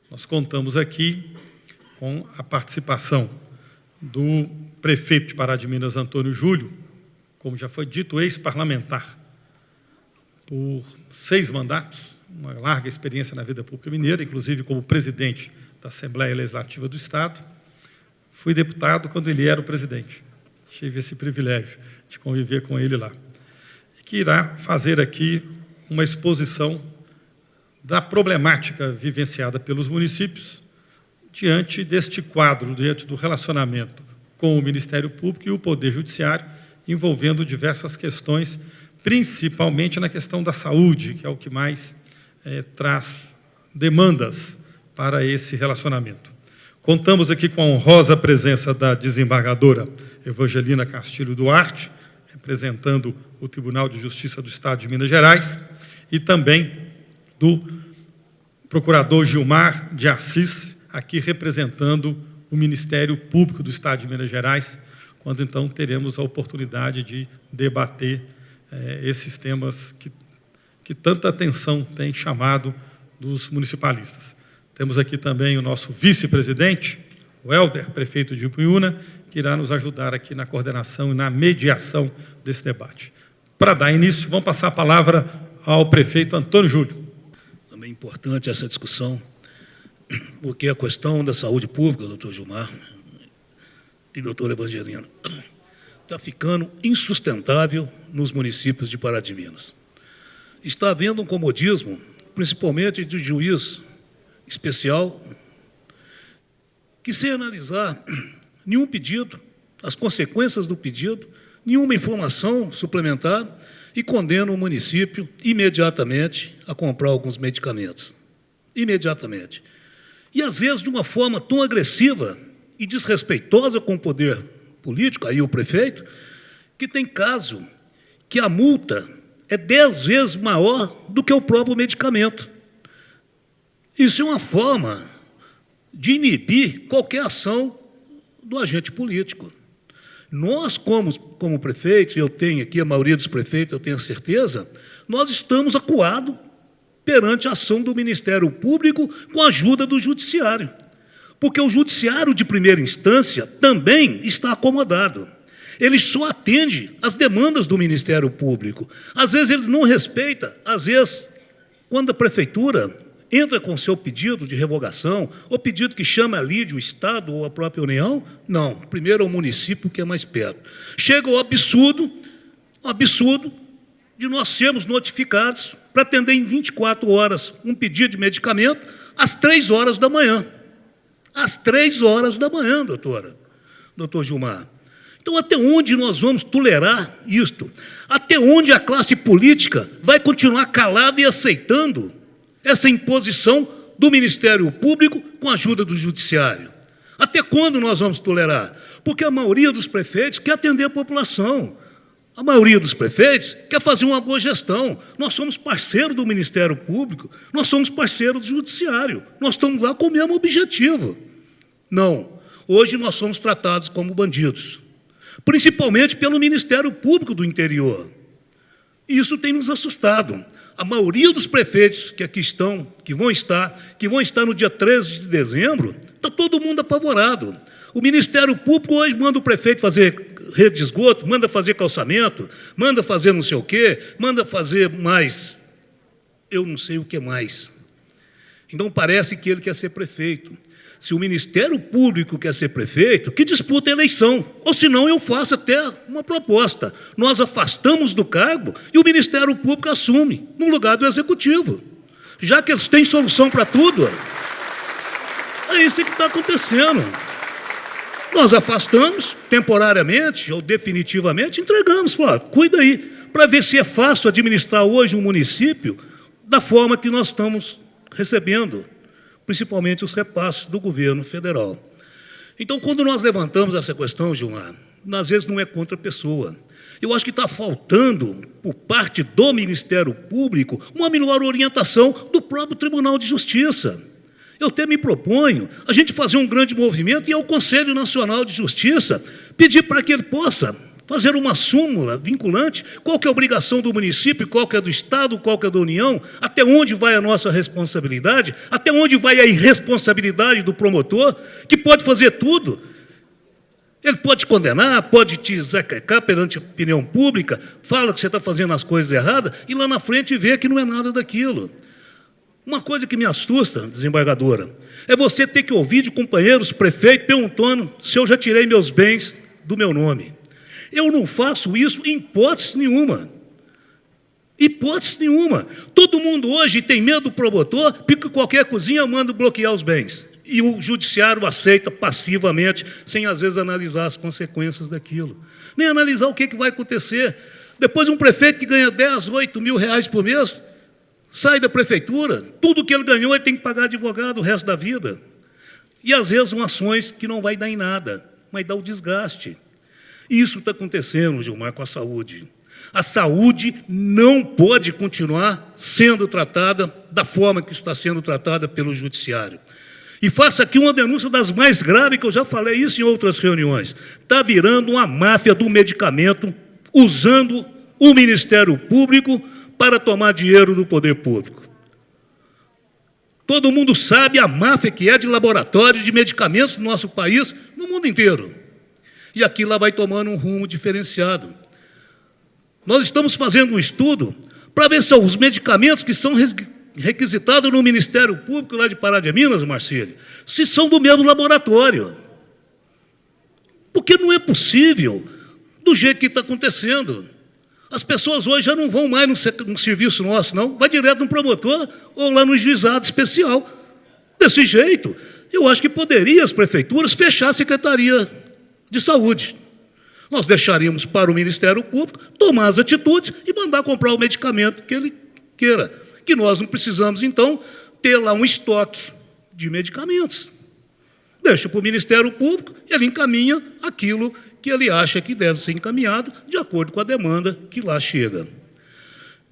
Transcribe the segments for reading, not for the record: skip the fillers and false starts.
Nós contamos aqui com a participação do prefeito de Pará de Minas, Antônio Júlio, como já foi dito, ex-parlamentar, por 6 mandatos, uma larga experiência na vida pública mineira, inclusive como presidente da Assembleia Legislativa do Estado. Fui deputado quando ele era o presidente. Tive esse privilégio de conviver com ele lá. E que irá fazer aqui uma exposição da problemática vivenciada pelos municípios diante deste quadro, diante do relacionamento com o Ministério Público e o Poder Judiciário, envolvendo diversas questões, principalmente na questão da saúde, que é o que mais traz demandas para esse relacionamento. Contamos aqui com a honrosa presença da desembargadora Evangelina Castilho Duarte, representando o Tribunal de Justiça do Estado de Minas Gerais, e também do procurador Gilmar de Assis, aqui representando o Ministério Público do Estado de Minas Gerais, quando então teremos a oportunidade de debater esses temas que tanta atenção tem chamado dos municipalistas. Temos aqui também o nosso vice-presidente, o Helder, prefeito de Ipuiuna, que irá nos ajudar aqui na coordenação e na mediação desse debate. Para dar início, vamos passar a palavra ao prefeito Antônio Júlio. Também é importante essa discussão, porque a questão da saúde pública, doutor Gilmar e doutora Evangelina, está ficando insustentável nos municípios de Pará de Minas. Está havendo um comodismo, principalmente de juiz especial, que sem analisar nenhum pedido, as consequências do pedido, nenhuma informação suplementar, e condena o município imediatamente a comprar alguns medicamentos. Imediatamente. E, às vezes, de uma forma tão agressiva e desrespeitosa com o poder político, aí o prefeito, que tem caso que a multa é 10 vezes maior do que o próprio medicamento. Isso é uma forma de inibir qualquer ação do agente político. Nós, como prefeitos, eu tenho aqui, a maioria dos prefeitos, eu tenho certeza, nós estamos acuados perante a ação do Ministério Público com a ajuda do Judiciário. Porque o Judiciário de primeira instância também está acomodado. Ele só atende às demandas do Ministério Público. Às vezes ele não respeita, às vezes, quando a Prefeitura entra com seu pedido de revogação, ou pedido que chama ali de o Estado ou a própria União, não, primeiro é o município que é mais perto. Chega o absurdo de nós sermos notificados para atender em 24 horas um pedido de medicamento às 3 horas da manhã. Às 3 horas da manhã, doutor Gilmar. Então, até onde nós vamos tolerar isto? Até onde a classe política vai continuar calada e aceitando essa imposição do Ministério Público com a ajuda do Judiciário? Até quando nós vamos tolerar? Porque a maioria dos prefeitos quer atender a população. A maioria dos prefeitos quer fazer uma boa gestão. Nós somos parceiros do Ministério Público, nós somos parceiros do Judiciário. Nós estamos lá com o mesmo objetivo. Não. Hoje nós somos tratados como bandidos, principalmente pelo Ministério Público do Interior. E isso tem nos assustado. A maioria dos prefeitos que aqui estão, que vão estar no dia 13 de dezembro, está todo mundo apavorado. O Ministério Público hoje manda o prefeito fazer rede de esgoto, manda fazer calçamento, manda fazer não sei o quê, manda fazer mais, eu não sei o que mais. Então parece que ele quer ser prefeito. Se o Ministério Público quer ser prefeito, que disputa a eleição, ou senão eu faço até uma proposta. Nós afastamos do cargo e o Ministério Público assume, no lugar do Executivo. Já que eles têm solução para tudo, é isso que está acontecendo. Nós afastamos temporariamente ou definitivamente, entregamos, cuida aí, para ver se é fácil administrar hoje um município da forma que nós estamos recebendo, principalmente os repasses do governo federal. Então, quando nós levantamos essa questão, Gilmar, às vezes não é contra a pessoa. Eu acho que está faltando, por parte do Ministério Público, uma melhor orientação do próprio Tribunal de Justiça. Eu até me proponho a gente fazer um grande movimento e ao Conselho Nacional de Justiça pedir para que ele possa fazer uma súmula vinculante, qual que é a obrigação do município, qual que é do Estado, qual que é da União, até onde vai a nossa responsabilidade, até onde vai a irresponsabilidade do promotor, que pode fazer tudo. Ele pode te condenar, pode te zacrecar perante a opinião pública, fala que você está fazendo as coisas erradas, e lá na frente vê que não é nada daquilo. Uma coisa que me assusta, desembargadora, é você ter que ouvir de companheiros, prefeito, perguntando se eu já tirei meus bens do meu nome. Eu não faço isso em hipótese nenhuma. Hipótese nenhuma. Todo mundo hoje tem medo do promotor, porque qualquer coisinha manda bloquear os bens. E o judiciário aceita passivamente, sem às vezes analisar as consequências daquilo. Nem analisar o que vai acontecer. Depois um prefeito que ganha 10, 8 mil reais por mês, sai da prefeitura, tudo que ele ganhou ele tem que pagar advogado o resto da vida. E às vezes são ações que não vai dar em nada, vai dar o desgaste. Isso está acontecendo, Gilmar, com a saúde. A saúde não pode continuar sendo tratada da forma que está sendo tratada pelo judiciário. E faço aqui uma denúncia das mais graves, que eu já falei isso em outras reuniões. Está virando uma máfia do medicamento, usando o Ministério Público para tomar dinheiro do poder público. Todo mundo sabe a máfia que é de laboratórios de medicamentos no nosso país, no mundo inteiro. E aqui lá vai tomando um rumo diferenciado. Nós estamos fazendo um estudo para ver se os medicamentos que são requisitados no Ministério Público lá de Pará de Minas, Marcílio, se são do mesmo laboratório. Porque não é possível do jeito que está acontecendo. As pessoas hoje já não vão mais no serviço nosso, não. Vai direto no promotor ou lá no juizado especial. Desse jeito, eu acho que poderia as prefeituras fechar a Secretaria de Saúde. Nós deixaríamos para o Ministério Público tomar as atitudes e mandar comprar o medicamento que ele queira. Que nós não precisamos, então, ter lá um estoque de medicamentos. Deixa para o Ministério Público, ele encaminha aquilo que ele acha que deve ser encaminhado de acordo com a demanda que lá chega.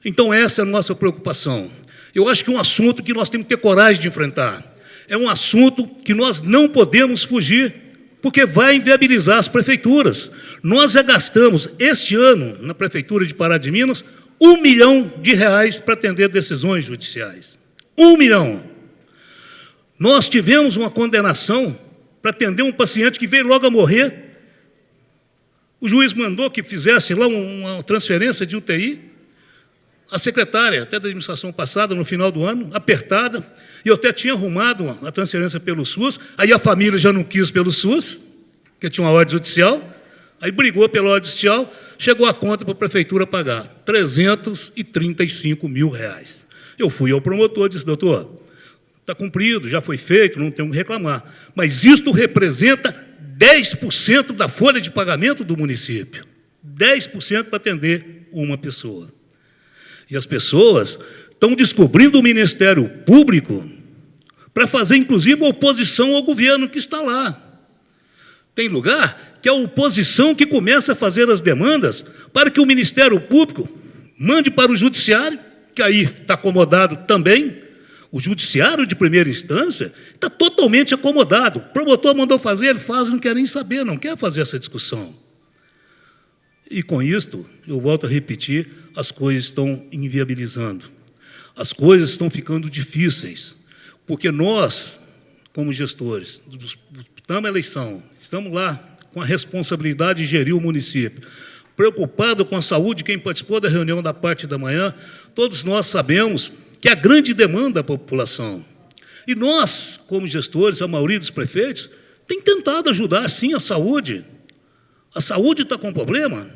Então, essa é a nossa preocupação. Eu acho que é um assunto que nós temos que ter coragem de enfrentar. É um assunto que nós não podemos fugir, porque vai inviabilizar as prefeituras. Nós já gastamos, este ano, na Prefeitura de Pará de Minas, R$1 milhão para atender decisões judiciais. 1 milhão. Nós tivemos uma condenação para atender um paciente que veio logo a morrer. O juiz mandou que fizesse lá uma transferência de UTI. A secretária, até da administração passada, no final do ano, apertada, e eu até tinha arrumado a transferência pelo SUS, aí a família já não quis pelo SUS, porque tinha uma ordem judicial, aí brigou pela ordem judicial, chegou a conta para a prefeitura pagar, R$335 mil. Eu fui ao promotor e disse, doutor, está cumprido, já foi feito, não tenho que reclamar, mas isto representa 10% da folha de pagamento do município, 10% para atender uma pessoa. E as pessoas estão descobrindo o Ministério Público para fazer, inclusive, oposição ao governo que está lá. Tem lugar que é a oposição que começa a fazer as demandas para que o Ministério Público mande para o Judiciário, que aí está acomodado também. O Judiciário de primeira instância está totalmente acomodado. O promotor mandou fazer, ele faz, não quer nem saber, não quer fazer essa discussão. E com isto, eu volto a repetir, as coisas estão inviabilizando. As coisas estão ficando difíceis, porque nós, como gestores, disputamos a eleição, estamos lá com a responsabilidade de gerir o município, preocupado com a saúde de quem participou da reunião da parte da manhã, todos nós sabemos que é a grande demanda da população. E nós, como gestores, a maioria dos prefeitos, tem tentado ajudar, sim, a saúde. A saúde está com problema?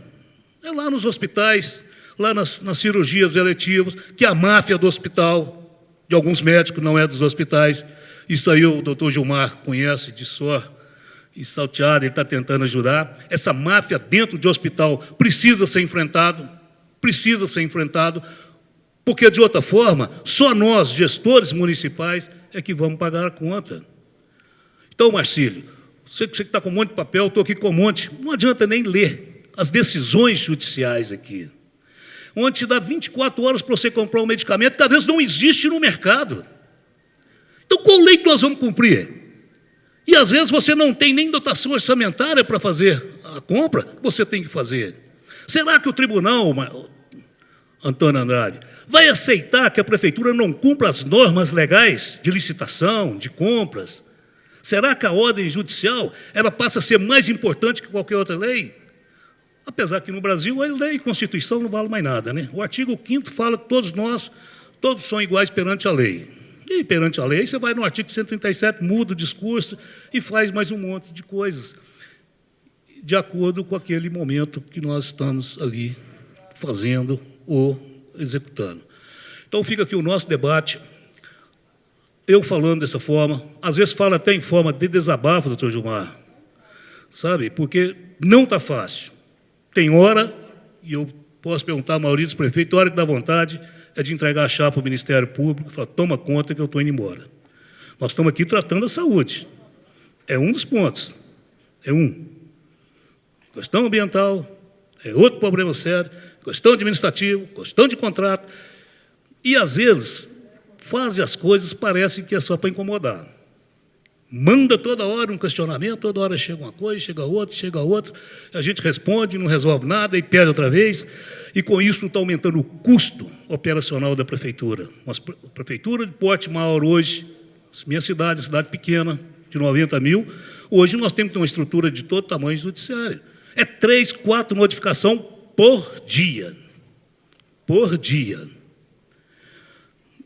É lá nos hospitais, lá nas cirurgias eletivas, que a máfia do hospital, de alguns médicos, não é dos hospitais. Isso aí o doutor Gilmar conhece de só e salteado, ele está tentando ajudar. Essa máfia dentro de hospital precisa ser enfrentado, porque, de outra forma, só nós, gestores municipais, é que vamos pagar a conta. Então, Marcílio, sei que você está com um monte de papel, eu estou aqui com um monte, não adianta nem ler as decisões judiciais aqui, onde te dá 24 horas para você comprar um medicamento que, às vezes, não existe no mercado. Então, qual lei que nós vamos cumprir? E, às vezes, você não tem nem dotação orçamentária para fazer a compra, você tem que fazer. Será que o tribunal, Antônio Andrade, vai aceitar que a prefeitura não cumpra as normas legais de licitação, de compras? Será que a ordem judicial ela passa a ser mais importante que qualquer outra lei? Apesar que no Brasil a lei e a Constituição não valem mais nada, né? O artigo 5º fala que todos são iguais perante a lei. E perante a lei, você vai no artigo 137, muda o discurso e faz mais um monte de coisas, de acordo com aquele momento que nós estamos ali fazendo ou executando. Então, fica aqui o nosso debate, eu falando dessa forma, às vezes falo até em forma de desabafo, doutor Gilmar, sabe? Porque não está fácil. Tem hora, e eu posso perguntar a maioria dos prefeitos, a hora que dá vontade é de entregar a chapa ao Ministério Público e falar, toma conta que eu estou indo embora. Nós estamos aqui tratando a saúde. É um dos pontos. É um. Questão ambiental, é outro problema sério, questão administrativa, questão de contrato. E, às vezes, fazem as coisas, parece que é só para incomodar. Manda toda hora um questionamento, toda hora chega uma coisa, chega outra, a gente responde, não resolve nada e perde outra vez, e com isso está aumentando o custo operacional da prefeitura. A prefeitura de Porto Maior hoje, minha cidade, cidade pequena, de 90 mil, hoje nós temos que ter uma estrutura de todo tamanho judiciário. É 3, 4 notificações por dia. Por dia.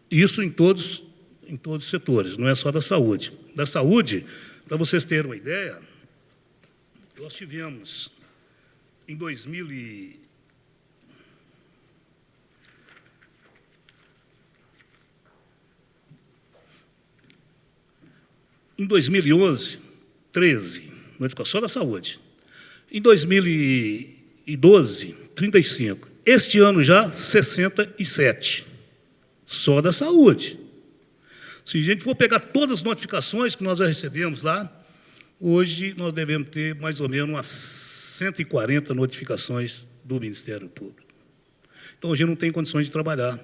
Isso em todos os setores, não é só da saúde. Da saúde, para vocês terem uma ideia, nós tivemos em 2011, 13, notificação da saúde. Em 2012, 35. Este ano já, 67. Só da saúde. Se a gente for pegar todas as notificações que nós já recebemos lá, hoje nós devemos ter mais ou menos umas 140 notificações do Ministério Público. Então, a gente não tem condições de trabalhar,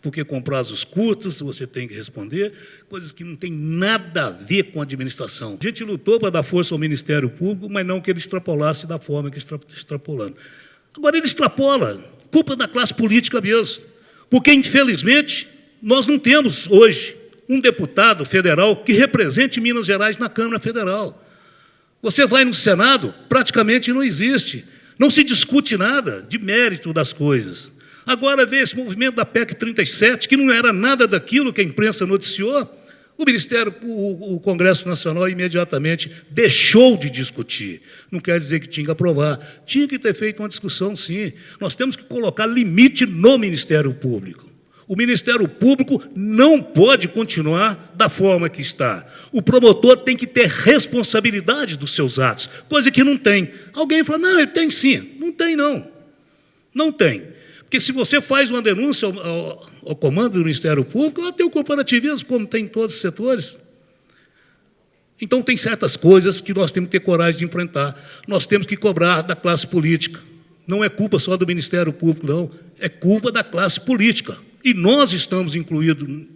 porque com prazos curtos você tem que responder, coisas que não têm nada a ver com a administração. A gente lutou para dar força ao Ministério Público, mas não que ele extrapolasse da forma que está extrapolando. Agora, ele extrapola, culpa da classe política mesmo, porque, infelizmente, nós não temos hoje um deputado federal que represente Minas Gerais na Câmara Federal. Você vai no Senado, praticamente não existe. Não se discute nada de mérito das coisas. Agora vê esse movimento da PEC 37, que não era nada daquilo que a imprensa noticiou, o Congresso Nacional imediatamente deixou de discutir. Não quer dizer que tinha que aprovar. Tinha que ter feito uma discussão, sim. Nós temos que colocar limite no Ministério Público. O Ministério Público não pode continuar da forma que está. O promotor tem que ter responsabilidade dos seus atos, coisa que não tem. Alguém fala, não, ele tem sim. Não tem, não. Não tem. Porque se você faz uma denúncia ao comando do Ministério Público, lá tem o corporativismo, como tem em todos os setores. Então, tem certas coisas que nós temos que ter coragem de enfrentar. Nós temos que cobrar da classe política. Não é culpa só do Ministério Público, não. É culpa da classe política. E nós estamos incluídos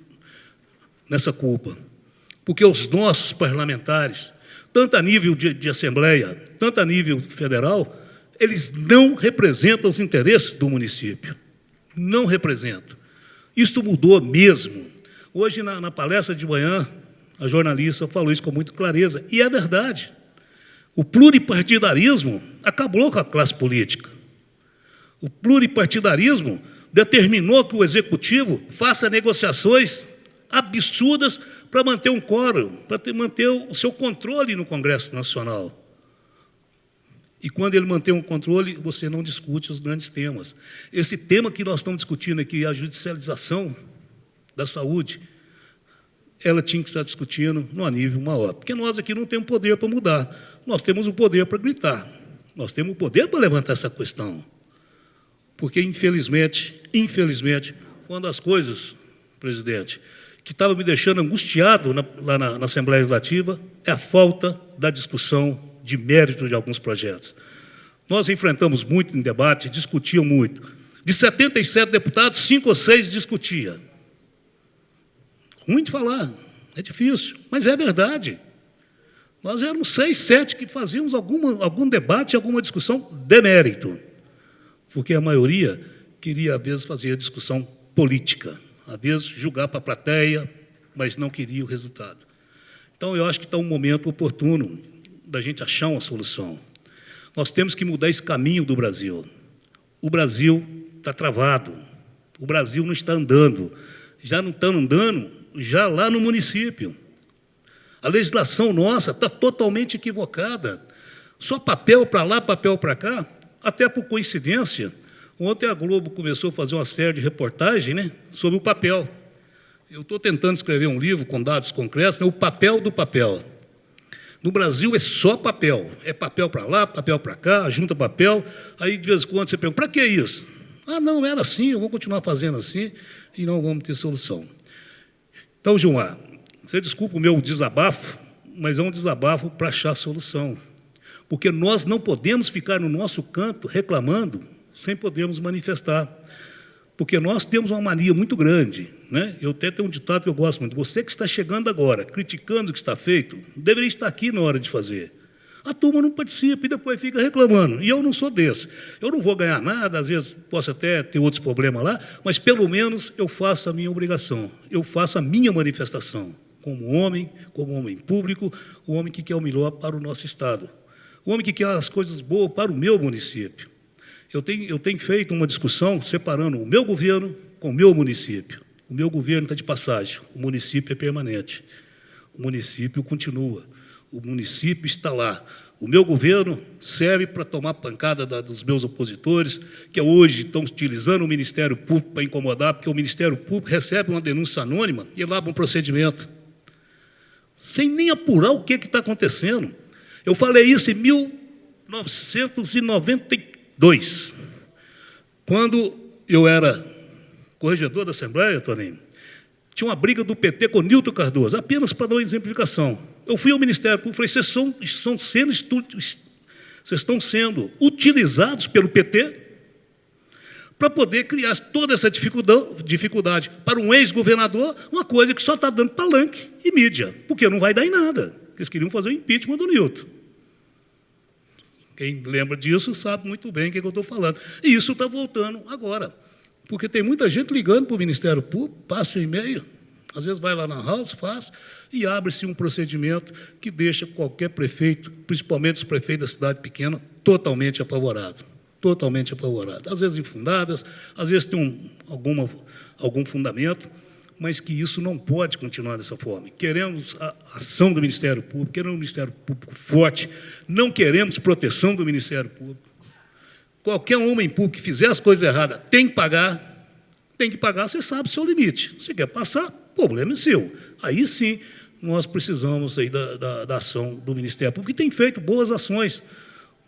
nessa culpa, porque os nossos parlamentares, tanto a nível de Assembleia, tanto a nível federal, eles não representam os interesses do município. Não representam. Isto mudou mesmo. Hoje, na palestra de manhã, a jornalista falou isso com muita clareza, e é verdade. O pluripartidarismo acabou com a classe política. O pluripartidarismo determinou que o Executivo faça negociações absurdas para manter um quórum, para manter o seu controle no Congresso Nacional. E quando ele mantém um controle, você não discute os grandes temas. Esse tema que nós estamos discutindo aqui, a judicialização da saúde, ela tinha que estar discutindo num nível maior. Porque nós aqui não temos poder para mudar, nós temos o poder para gritar, nós temos o poder para levantar essa questão. Porque, infelizmente, uma das coisas, presidente, que estava me deixando angustiado lá na Assembleia Legislativa é a falta da discussão de mérito de alguns projetos. Nós enfrentamos muito em debate, discutiam muito. De 77 deputados, 5 ou 6 discutiam. Ruim de falar, é difícil, mas é verdade. Nós éramos 6, 7 que fazíamos algum debate, alguma discussão de mérito, porque a maioria queria, às vezes, fazer a discussão política, às vezes, julgar para a plateia, mas não queria o resultado. Então, eu acho que está um momento oportuno da gente achar uma solução. Nós temos que mudar esse caminho do Brasil. O Brasil está travado, o Brasil não está andando, já não está andando já lá no município. A legislação nossa está totalmente equivocada. Só papel para lá, papel para cá, até por coincidência. Ontem a Globo começou a fazer uma série de reportagens, né, sobre o papel. Eu estou tentando escrever um livro com dados concretos, né, o papel do papel. No Brasil é só papel. É papel para lá, papel para cá, junta papel. Aí, de vez em quando, você pergunta, para que isso? Ah, não, era assim, eu vou continuar fazendo assim e não vamos ter solução. Então, Gilmar, você desculpa o meu desabafo, mas é um desabafo para achar solução. Porque nós não podemos ficar no nosso canto reclamando sem podermos manifestar. Porque nós temos uma mania muito grande, né? Eu até tenho um ditado que eu gosto muito. Você que está chegando agora, criticando o que está feito, deveria estar aqui na hora de fazer. A turma não participa e depois fica reclamando. E eu não sou desse. Eu não vou ganhar nada, às vezes posso até ter outros problemas lá, mas pelo menos eu faço a minha obrigação, eu faço a minha manifestação, como homem público, o homem que quer o melhor para o nosso Estado, o homem que quer as coisas boas para o meu município. Eu tenho feito uma discussão separando o meu governo com o meu município. O meu governo está de passagem, o município é permanente. O município continua, o município está lá. O meu governo serve para tomar pancada dos meus opositores, que hoje estão utilizando o Ministério Público para incomodar, porque o Ministério Público recebe uma denúncia anônima e elabora um procedimento, sem nem apurar o que está acontecendo. Eu falei isso em 1992, quando eu era corregedor da Assembleia, Toninho, tinha uma briga do PT com o Nilton Cardoso, apenas para dar uma exemplificação. Eu fui ao Ministério Público e falei, vocês estão sendo utilizados pelo PT para poder criar toda essa dificuldade para um ex-governador, uma coisa que só está dando palanque e mídia, porque não vai dar em nada. Eles queriam fazer o impeachment do Nilton. Quem lembra disso sabe muito bem o que eu estou falando. E isso está voltando agora, porque tem muita gente ligando para o Ministério Público, passa um e-mail, às vezes vai lá na House, faz, e abre-se um procedimento que deixa qualquer prefeito, principalmente os prefeitos da cidade pequena, totalmente apavorado. Totalmente apavorado. Às vezes infundadas, às vezes tem algum fundamento, mas que isso não pode continuar dessa forma. Queremos a ação do Ministério Público, queremos um Ministério Público forte, não queremos proteção do Ministério Público. Qualquer homem público que fizer as coisas erradas tem que pagar, você sabe o seu limite. Você quer passar, problema é seu. Aí sim, nós precisamos aí da ação do Ministério Público, que tem feito boas ações,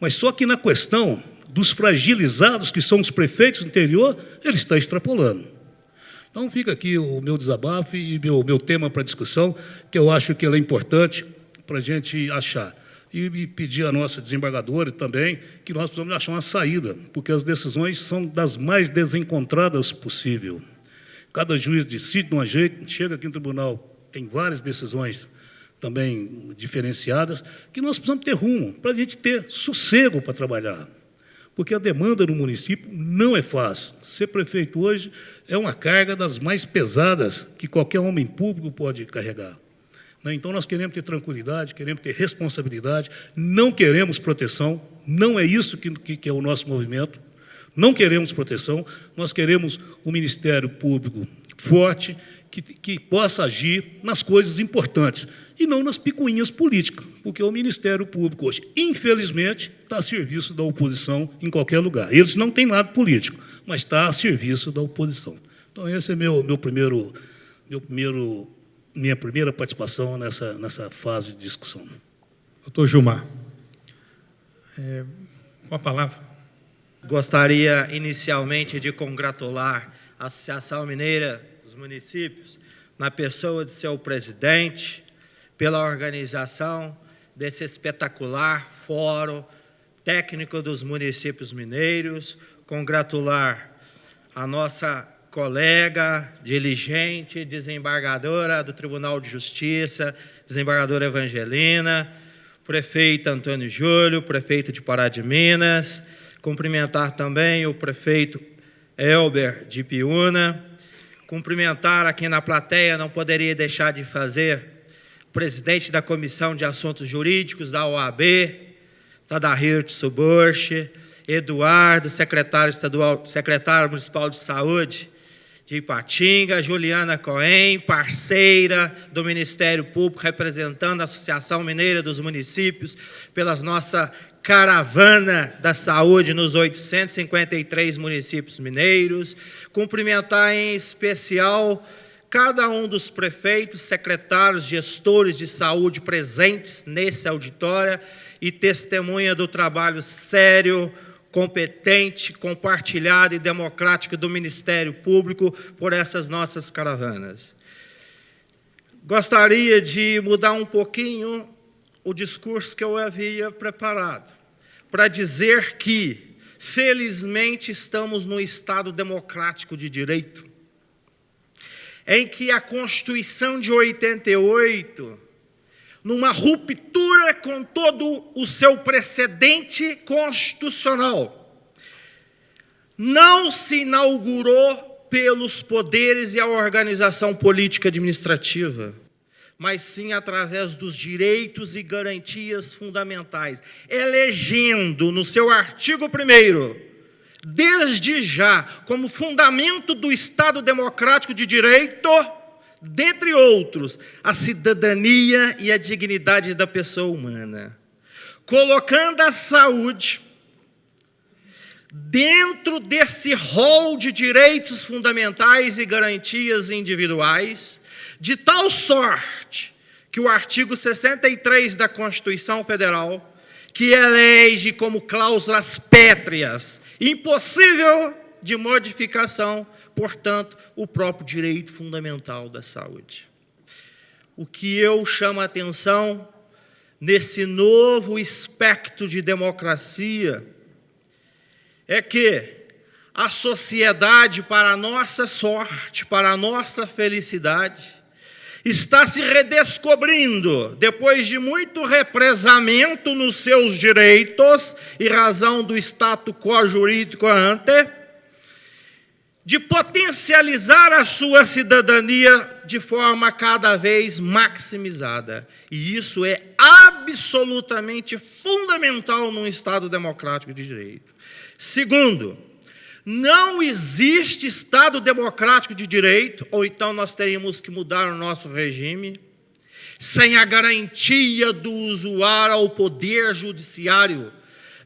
mas só que na questão dos fragilizados, que são os prefeitos do interior, ele está extrapolando. Então, fica aqui o meu desabafo e meu tema para discussão, que eu acho que ele é importante para a gente achar. E pedir à nossa desembargadora também que nós precisamos achar uma saída, porque as decisões são das mais desencontradas possível. Cada juiz decide de um jeito, chega aqui no tribunal, tem várias decisões também diferenciadas, que nós precisamos ter rumo, para a gente ter sossego para trabalhar. Porque a demanda no município não é fácil. Ser prefeito hoje é uma carga das mais pesadas que qualquer homem público pode carregar. Então, nós queremos ter tranquilidade, queremos ter responsabilidade, não queremos proteção, não é isso que é o nosso movimento, não queremos proteção, nós queremos um Ministério Público forte, que possa agir nas coisas importantes, e não nas picuinhas políticas, porque o Ministério Público hoje, infelizmente, está a serviço da oposição em qualquer lugar. Eles não têm lado político, mas está a serviço da oposição. Então, essa é minha primeira participação nessa fase de discussão. Doutor Gilmar, com a palavra. Gostaria, inicialmente, de congratular a Associação Mineira dos Municípios, na pessoa de seu presidente, pela organização desse espetacular Fórum Técnico dos Municípios Mineiros, congratular a nossa colega, diligente, desembargadora do Tribunal de Justiça, desembargadora Evangelina, prefeito Antônio Júlio, prefeito de Pará de Minas, cumprimentar também o prefeito Elber de Piúna, cumprimentar aqui na plateia, não poderia deixar de fazer, o presidente da Comissão de Assuntos Jurídicos da OAB, Tadahir Tsubushi, Eduardo, secretário municipal de saúde de Ipatinga, Juliana Cohen, parceira do Ministério Público, representando a Associação Mineira dos Municípios, pela nossa caravana da saúde nos 853 municípios mineiros. Cumprimentar em especial cada um dos prefeitos, secretários, gestores de saúde presentes nesse auditório e testemunha do trabalho sério, competente, compartilhado e democrático do Ministério Público por essas nossas caravanas. Gostaria de mudar um pouquinho o discurso que eu havia preparado, para dizer que, felizmente, estamos num Estado democrático de direito, em que a Constituição de 88, numa ruptura com todo o seu precedente constitucional, não se inaugurou pelos poderes e a organização política administrativa, mas sim através dos direitos e garantias fundamentais, elegendo no seu artigo 1º, desde já, como fundamento do Estado democrático de direito, dentre outros, a cidadania e a dignidade da pessoa humana, colocando a saúde dentro desse rol de direitos fundamentais e garantias individuais, de tal sorte que o artigo 63 da Constituição Federal, que elege como cláusulas pétreas, impossível de modificação, portanto, o próprio direito fundamental da saúde. O que eu chamo a atenção nesse novo espectro de democracia é que a sociedade, para a nossa sorte, para a nossa felicidade, está se redescobrindo, depois de muito represamento nos seus direitos, e razão do status quo jurídico ante, de potencializar a sua cidadania de forma cada vez maximizada. E isso é absolutamente fundamental num Estado democrático de direito. Segundo, não existe Estado democrático de direito, ou então nós teríamos que mudar o nosso regime, sem a garantia do usuário ao poder judiciário,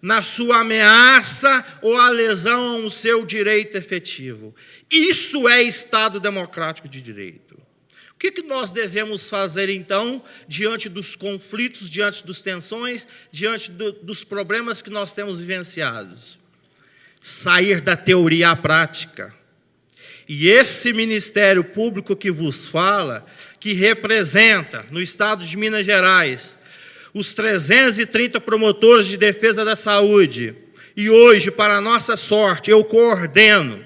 na sua ameaça ou a lesão ao seu direito efetivo. Isso é Estado democrático de direito. O que nós devemos fazer, então, diante dos conflitos, diante das tensões, diante dos problemas que nós temos vivenciados? Sair da teoria à prática. E esse Ministério Público que vos fala, que representa, no estado de Minas Gerais, os 330 promotores de defesa da saúde, e hoje, para a nossa sorte, eu coordeno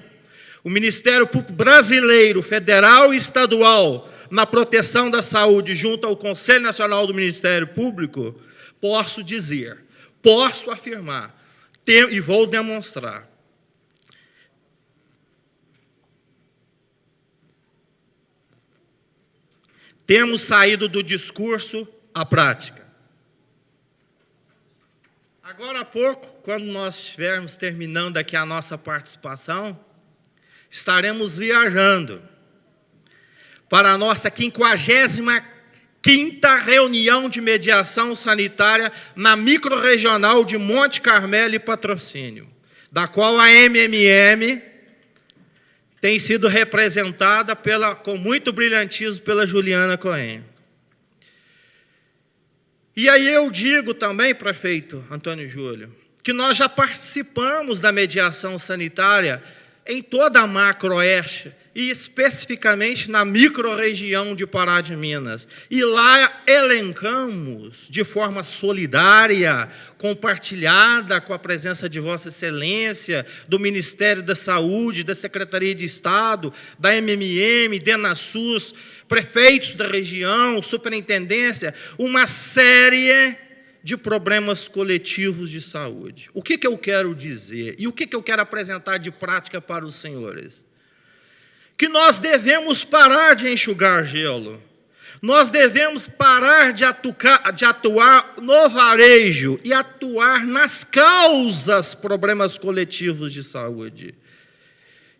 o Ministério Público brasileiro, federal e estadual, na proteção da saúde, junto ao Conselho Nacional do Ministério Público, posso dizer, posso afirmar, e vou demonstrar. Temos saído do discurso à prática. Agora há pouco, quando nós estivermos terminando aqui a nossa participação, estaremos viajando para a nossa 55ª reunião de mediação sanitária na microrregional de Monte Carmelo e Patrocínio, da qual a MMM tem sido representada com muito brilhantismo pela Juliana Cohen. E aí eu digo também, prefeito Antônio Júlio, que nós já participamos da mediação sanitária em toda a macro-oeste, e especificamente na microrregião de Pará de Minas. E lá elencamos, de forma solidária, compartilhada com a presença de Vossa Excelência, do Ministério da Saúde, da Secretaria de Estado, da MMM, DENASUS, prefeitos da região, superintendência, uma série de problemas coletivos de saúde. O que eu quero dizer? E o que eu quero apresentar de prática para os senhores? Que nós devemos parar de enxugar gelo. Nós devemos parar de atuar no varejo e atuar nas causas problemas coletivos de saúde.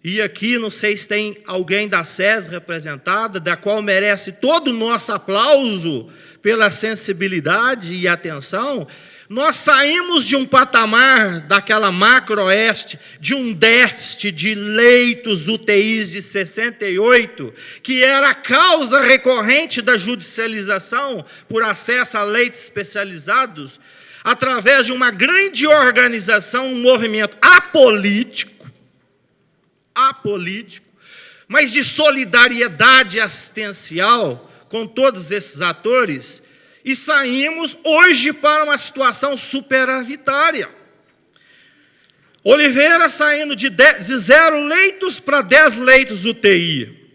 E aqui, não sei se tem alguém da SES representada, da qual merece todo o nosso aplauso pela sensibilidade e atenção. Nós saímos de um patamar daquela macro-oeste, de um déficit de leitos UTIs de 68, que era a causa recorrente da judicialização por acesso a leitos especializados, através de uma grande organização, um movimento apolítico, mas de solidariedade assistencial com todos esses atores, e saímos hoje para uma situação superavitária. Oliveira saindo de 0 leitos para 10 leitos UTI.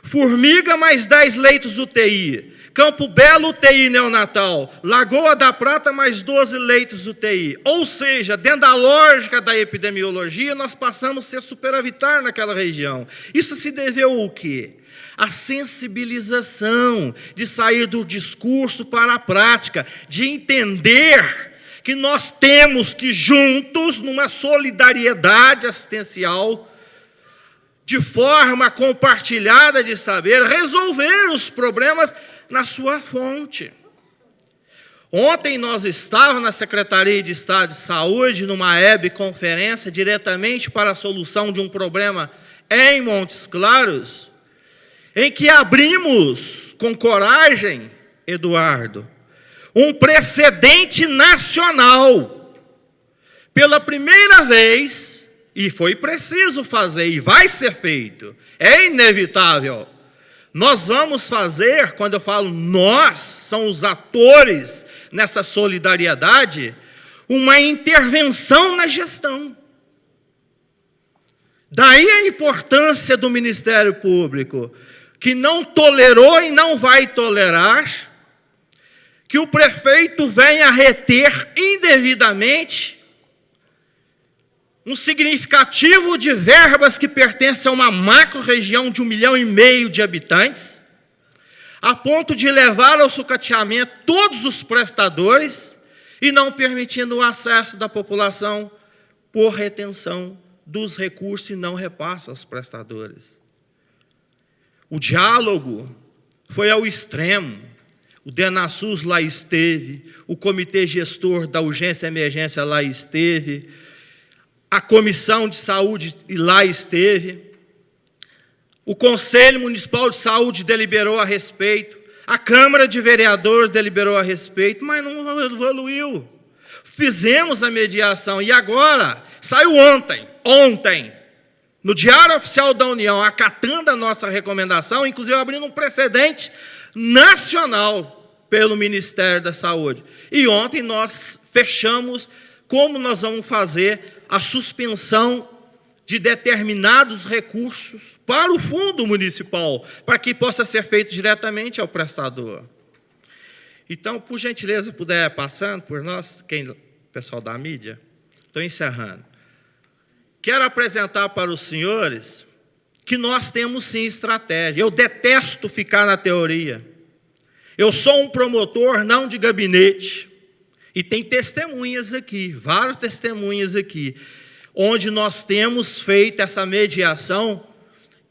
Formiga, mais 10 leitos UTI. Campo Belo, UTI neonatal. Lagoa da Prata, mais 12 leitos UTI. Ou seja, dentro da lógica da epidemiologia, nós passamos a ser superavitário naquela região. Isso se deveu ao quê? A sensibilização de sair do discurso para a prática, de entender que nós temos que juntos, numa solidariedade assistencial, de forma compartilhada de saber, resolver os problemas na sua fonte. Ontem nós estávamos na Secretaria de Estado de Saúde, numa webconferência, diretamente para a solução de um problema em Montes Claros, em que abrimos com coragem, Eduardo, um precedente nacional. Pela primeira vez, e foi preciso fazer, e vai ser feito, é inevitável. Nós vamos fazer, quando eu falo nós, são os atores nessa solidariedade, uma intervenção na gestão. Daí a importância do Ministério Público, que não tolerou e não vai tolerar que o prefeito venha reter indevidamente um significativo de verbas que pertencem a uma macro-região de 1,5 milhão de habitantes, a ponto de levar ao sucateamento todos os prestadores e não permitindo o acesso da população por retenção dos recursos e não repassa aos prestadores. O diálogo foi ao extremo. O DENASUS lá esteve, o Comitê Gestor da Urgência e Emergência lá esteve, a Comissão de Saúde lá esteve, o Conselho Municipal de Saúde deliberou a respeito, a Câmara de Vereadores deliberou a respeito, mas não evoluiu. Fizemos a mediação e agora, saiu ontem, no Diário Oficial da União, acatando a nossa recomendação, inclusive abrindo um precedente nacional pelo Ministério da Saúde. E ontem nós fechamos como nós vamos fazer a suspensão de determinados recursos para o fundo municipal, para que possa ser feito diretamente ao prestador. Então, por gentileza, puder passando por nós, pessoal da mídia, estou encerrando. Quero apresentar para os senhores que nós temos sim estratégia. Eu detesto ficar na teoria. Eu sou um promotor não de gabinete. E tem testemunhas aqui, várias testemunhas aqui, onde nós temos feito essa mediação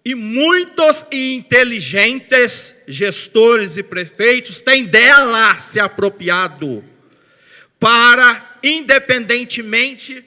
e muitos inteligentes gestores e prefeitos têm dela se apropriado para, independentemente,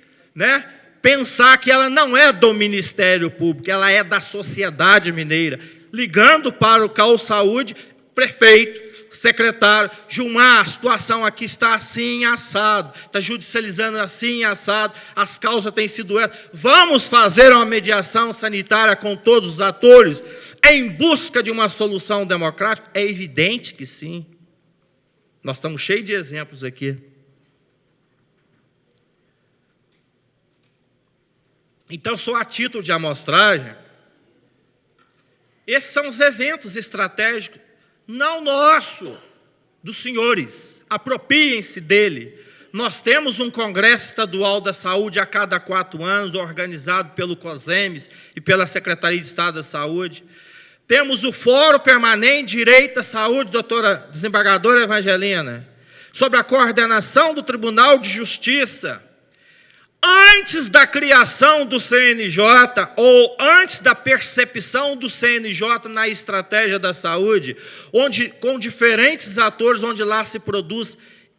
pensar que ela não é do Ministério Público, ela é da sociedade mineira, ligando para o CAU Saúde, prefeito, secretário, Gilmar, a situação aqui está assim, assado, está judicializando assim, assado, as causas têm sido essas. Vamos fazer uma mediação sanitária com todos os atores em busca de uma solução democrática? É evidente que sim. Nós estamos cheios de exemplos aqui. Então, só a título de amostragem, esses são os eventos estratégicos, não nosso, dos senhores, apropiem-se dele. Nós temos um Congresso Estadual da Saúde a cada 4 anos, organizado pelo COSEMES e pela Secretaria de Estado da Saúde. Temos o Fórum Permanente de Direito à Saúde, doutora desembargadora Evangelina, sobre a coordenação do Tribunal de Justiça. Antes da criação do CNJ, ou antes da percepção do CNJ na estratégia da saúde, onde, com diferentes atores, onde lá se produz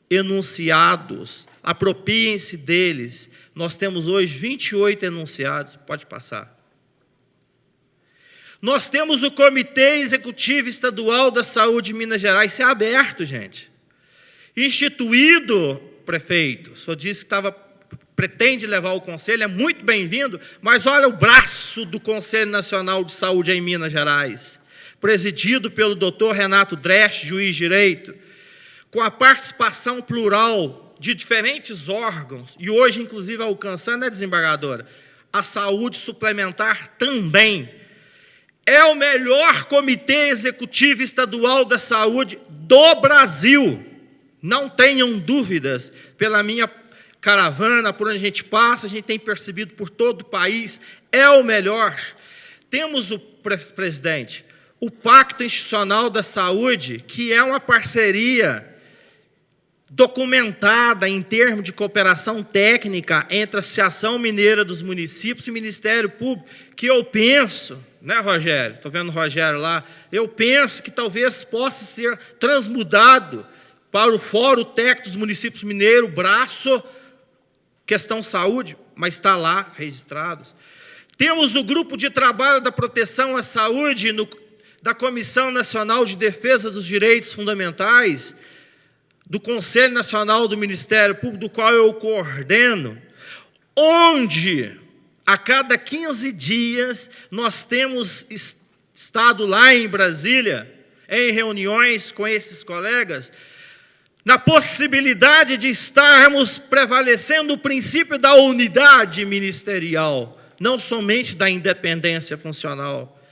enunciados, apropiem-se deles. Nós temos hoje 28 enunciados, pode passar. Nós temos o Comitê Executivo Estadual da Saúde de Minas Gerais, isso é aberto, gente. Instituído, prefeito, o senhor disse que pretende levar o conselho, é muito bem-vindo, mas olha o braço do Conselho Nacional de Saúde em Minas Gerais, presidido pelo doutor Renato Dresch, juiz de direito, com a participação plural de diferentes órgãos, e hoje, inclusive, alcançando, né, desembargadora, a saúde suplementar também. É o melhor Comitê Executivo Estadual da Saúde do Brasil. Não tenham dúvidas, pela minha caravana, por onde a gente passa, a gente tem percebido por todo o país, é o melhor. Temos, presidente, o Pacto Institucional da Saúde, que é uma parceria documentada em termos de cooperação técnica entre a Associação Mineira dos Municípios e o Ministério Público, que eu penso, né, Rogério? Estou vendo o Rogério lá. Eu penso que talvez possa ser transmudado para o Fórum Técnico dos Municípios Mineiros, braço, questão saúde, mas está lá registrados. Temos o Grupo de Trabalho da Proteção à Saúde da Comissão Nacional de Defesa dos Direitos Fundamentais, do Conselho Nacional do Ministério Público, do qual eu coordeno, onde a cada 15 dias nós temos estado lá em Brasília, em reuniões com esses colegas, na possibilidade de estarmos prevalecendo o princípio da unidade ministerial, não somente da independência funcional.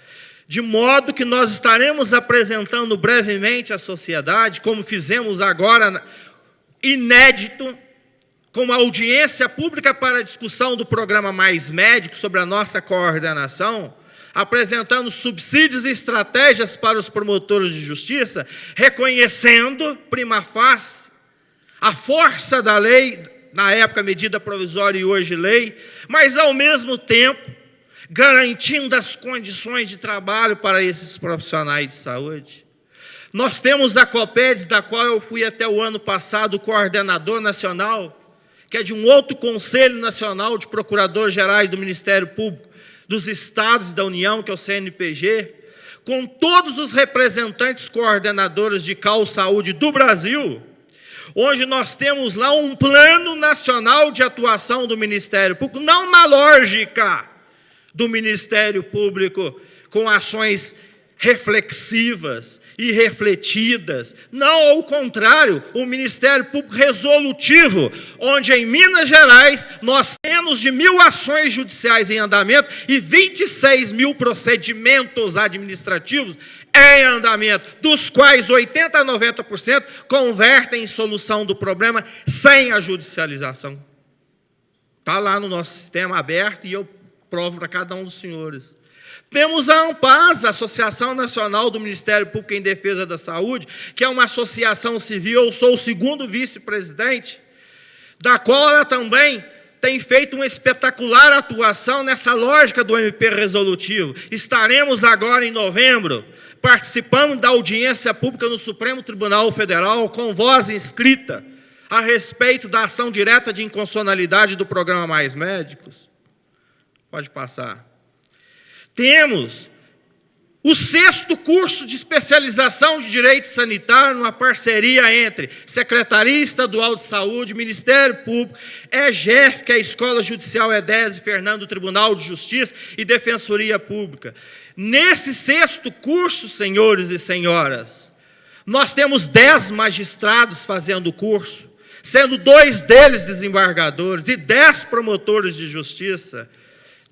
De modo que nós estaremos apresentando brevemente à sociedade, como fizemos agora, inédito, com uma audiência pública para a discussão do programa Mais Médico sobre a nossa coordenação, apresentando subsídios e estratégias para os promotores de justiça, reconhecendo, prima facie, a força da lei, na época medida provisória e hoje lei, mas ao mesmo tempo garantindo as condições de trabalho para esses profissionais de saúde. Nós temos a COPEDES, da qual eu fui até o ano passado coordenador nacional, que é de um outro Conselho Nacional de Procuradores Gerais do Ministério Público, dos Estados e da União, que é o CNPG, com todos os representantes coordenadores de CAU Saúde do Brasil, onde nós temos lá um plano nacional de atuação do Ministério Público, não uma lógica do Ministério Público com ações reflexivas e refletidas. Não, ao contrário, o Ministério Público resolutivo, onde em Minas Gerais nós temos de 1.000 ações judiciais em andamento e 26 mil procedimentos administrativos em andamento, dos quais 80% a 90% convertem em solução do problema sem a judicialização. Está lá no nosso sistema aberto e eu provo para cada um dos senhores. Temos a ANPAS, Associação Nacional do Ministério Público em Defesa da Saúde, que é uma associação civil, eu sou o segundo vice-presidente, da qual ela também tem feito uma espetacular atuação nessa lógica do MP resolutivo. Estaremos agora em novembro, participando da audiência pública no Supremo Tribunal Federal, com voz inscrita, a respeito da ação direta de inconstitucionalidade do programa Mais Médicos. Pode passar. Temos o 6º curso de especialização de Direito Sanitário, numa parceria entre Secretaria Estadual de Saúde, Ministério Público, EGEF, que é a Escola Judicial EDESE, Fernando Tribunal de Justiça e Defensoria Pública. Nesse 6º curso, senhores e senhoras, nós temos 10 magistrados fazendo o curso, sendo 2 deles desembargadores e 10 promotores de justiça,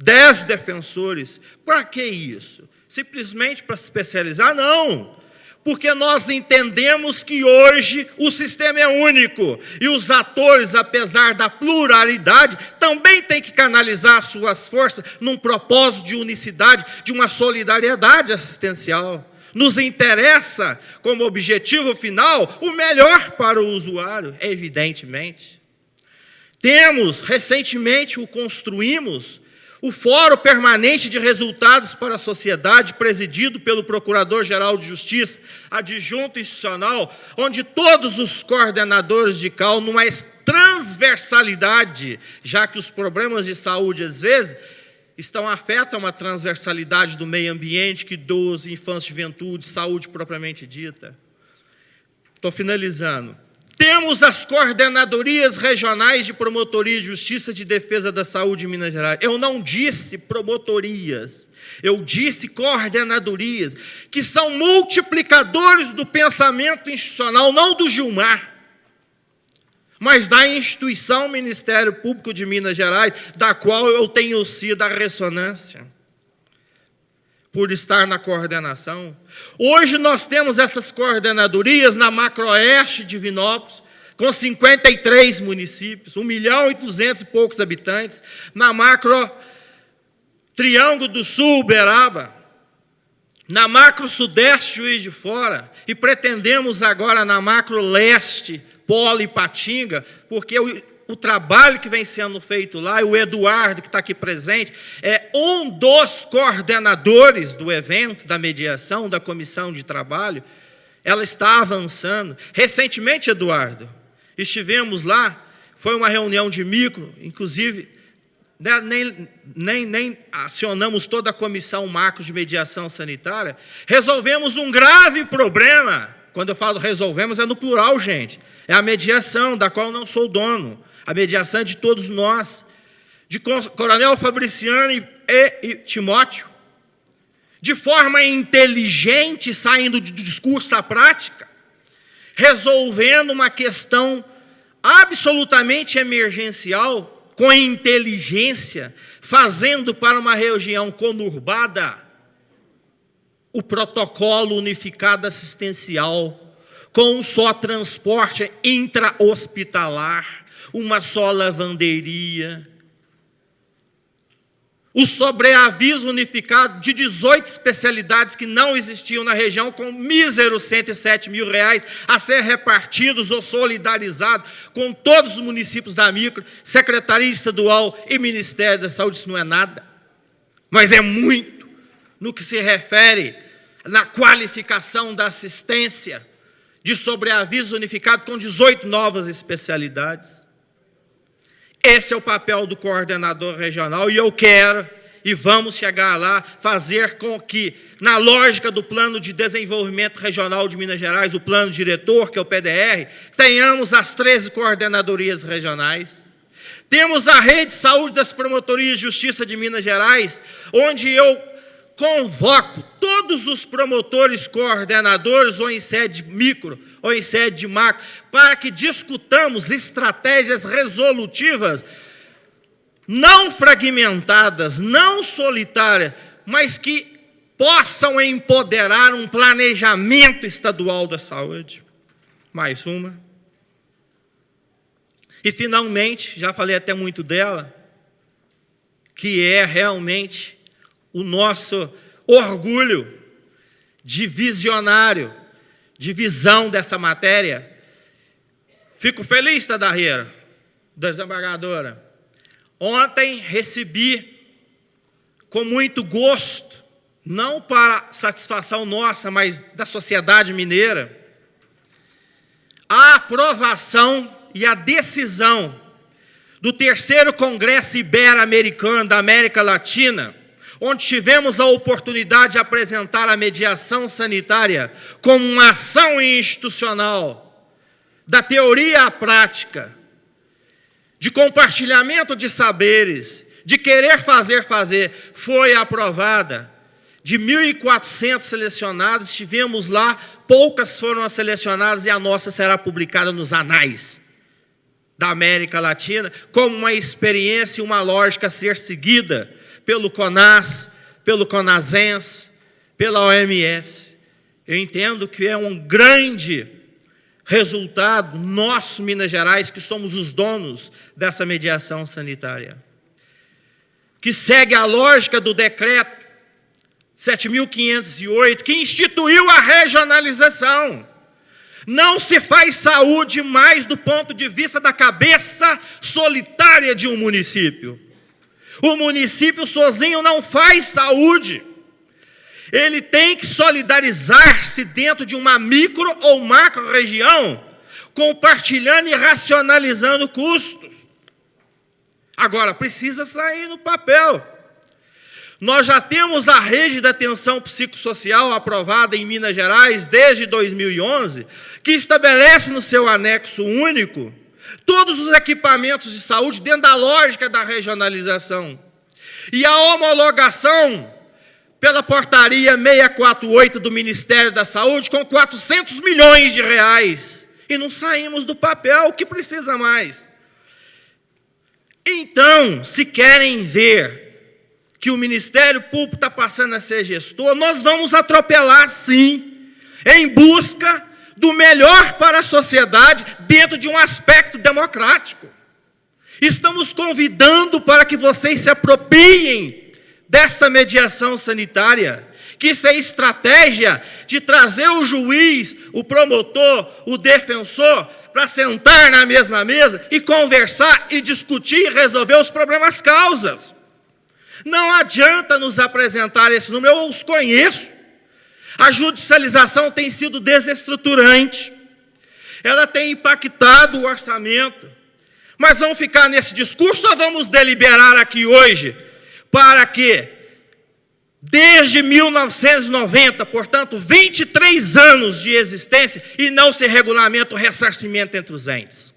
10 defensores. Para que isso? Simplesmente para se especializar? Não. porque nós entendemos que hoje o sistema é único e os atores, apesar da pluralidade, também têm que canalizar suas forças num propósito de unicidade, de uma solidariedade assistencial. Nos interessa, como objetivo final, o melhor para o usuário, evidentemente. Recentemente construímos o Fórum Permanente de Resultados para a Sociedade, presidido pelo Procurador-Geral de Justiça, adjunto institucional, onde todos os coordenadores de CAU, numa transversalidade, já que os problemas de saúde, às vezes, afetam uma transversalidade do meio ambiente, que idoso, infância, juventude, saúde propriamente dita. Estou finalizando. Temos as coordenadorias regionais de promotoria de justiça de defesa da saúde em Minas Gerais. Eu não disse promotorias, eu disse coordenadorias, que são multiplicadores do pensamento institucional, não do Gilmar, mas da instituição Ministério Público de Minas Gerais, da qual eu tenho sido a ressonância, por estar na coordenação. Hoje nós temos essas coordenadorias na Macro-Oeste de Divinópolis, com 53 municípios, 1.200.000 e poucos habitantes, na Macro-Triângulo do Sul, Uberaba, na Macro-Sudeste, Juiz de Fora, e pretendemos agora na Macro-Leste, Polo e Patinga, porque o trabalho que vem sendo feito lá, e o Eduardo, que está aqui presente, é um dos coordenadores do evento, da mediação, da comissão de trabalho, ela está avançando. Recentemente, Eduardo, estivemos lá, foi uma reunião de micro, inclusive, nem acionamos toda a comissão macro de mediação sanitária, resolvemos um grave problema. Quando eu falo resolvemos, é no plural, gente. É a mediação, da qual não sou dono. A mediação é de todos nós. De Coronel Fabriciano e Timóteo. De forma inteligente, saindo do discurso à prática, resolvendo uma questão absolutamente emergencial, com inteligência, fazendo para uma região conurbada o protocolo unificado assistencial, com um só transporte intra-hospitalar, uma só lavanderia, o sobreaviso unificado de 18 especialidades que não existiam na região, com míseros R$107 mil a ser repartidos ou solidarizados com todos os municípios da micro, Secretaria Estadual e Ministério da Saúde. Isso não é nada, mas é muito no que se refere na qualificação da assistência de sobreaviso unificado com 18 novas especialidades. Esse é o papel do coordenador regional, e eu quero, e vamos chegar lá, fazer com que, na lógica do Plano de Desenvolvimento Regional de Minas Gerais, o plano diretor, que é o PDR, tenhamos as 13 coordenadorias regionais. Temos a Rede de Saúde das Promotorias de Justiça de Minas Gerais, onde eu convoco todos os promotores coordenadores, ou em sede micro, ou em sede de macro, para que discutamos estratégias resolutivas, não fragmentadas, não solitárias, mas que possam empoderar um planejamento estadual da saúde. Mais uma. E, finalmente, já falei até muito dela, que é realmente o nosso orgulho de visionário, de visão dessa matéria. Fico feliz, Tadarreira, desembargadora. Ontem recebi com muito gosto, não para satisfação nossa, mas da sociedade mineira, a aprovação e a decisão do 3º Congresso Ibero-Americano da América Latina, onde tivemos a oportunidade de apresentar a mediação sanitária como uma ação institucional, da teoria à prática, de compartilhamento de saberes, de querer fazer, foi aprovada. De 1.400 selecionados, estivemos lá, poucas foram as selecionadas, e a nossa será publicada nos anais da América Latina, como uma experiência e uma lógica a ser seguida pelo CONAS, pelo CONASENS, pela OMS. Eu entendo que é um grande resultado nosso, Minas Gerais, que somos os donos dessa mediação sanitária, que segue a lógica do decreto 7.508, que instituiu a regionalização. Não se faz saúde mais do ponto de vista da cabeça solitária de um município. O município sozinho não faz saúde. Ele tem que solidarizar-se dentro de uma micro ou macro região, compartilhando e racionalizando custos. Agora, precisa sair no papel. Nós já temos a rede de atenção psicossocial aprovada em Minas Gerais desde 2011, que estabelece no seu anexo único todos os equipamentos de saúde dentro da lógica da regionalização. E a homologação pela portaria 648 do Ministério da Saúde com 400 milhões de reais. E não saímos do papel, o que precisa mais? Então, se querem ver que o Ministério Público está passando a ser gestor, nós vamos atropelar, sim, em busca do melhor para a sociedade dentro de um aspecto democrático. Estamos convidando para que vocês se apropriem dessa mediação sanitária, que isso é estratégia de trazer o juiz, o promotor, o defensor, para sentar na mesma mesa e conversar e discutir e resolver os problemas causas. Não adianta nos apresentar esse número, eu os conheço. A judicialização tem sido desestruturante, ela tem impactado o orçamento. Mas vamos ficar nesse discurso ou vamos deliberar aqui hoje para que, desde 1990, portanto, 23 anos de existência, e não se regulamenta o ressarcimento entre os entes?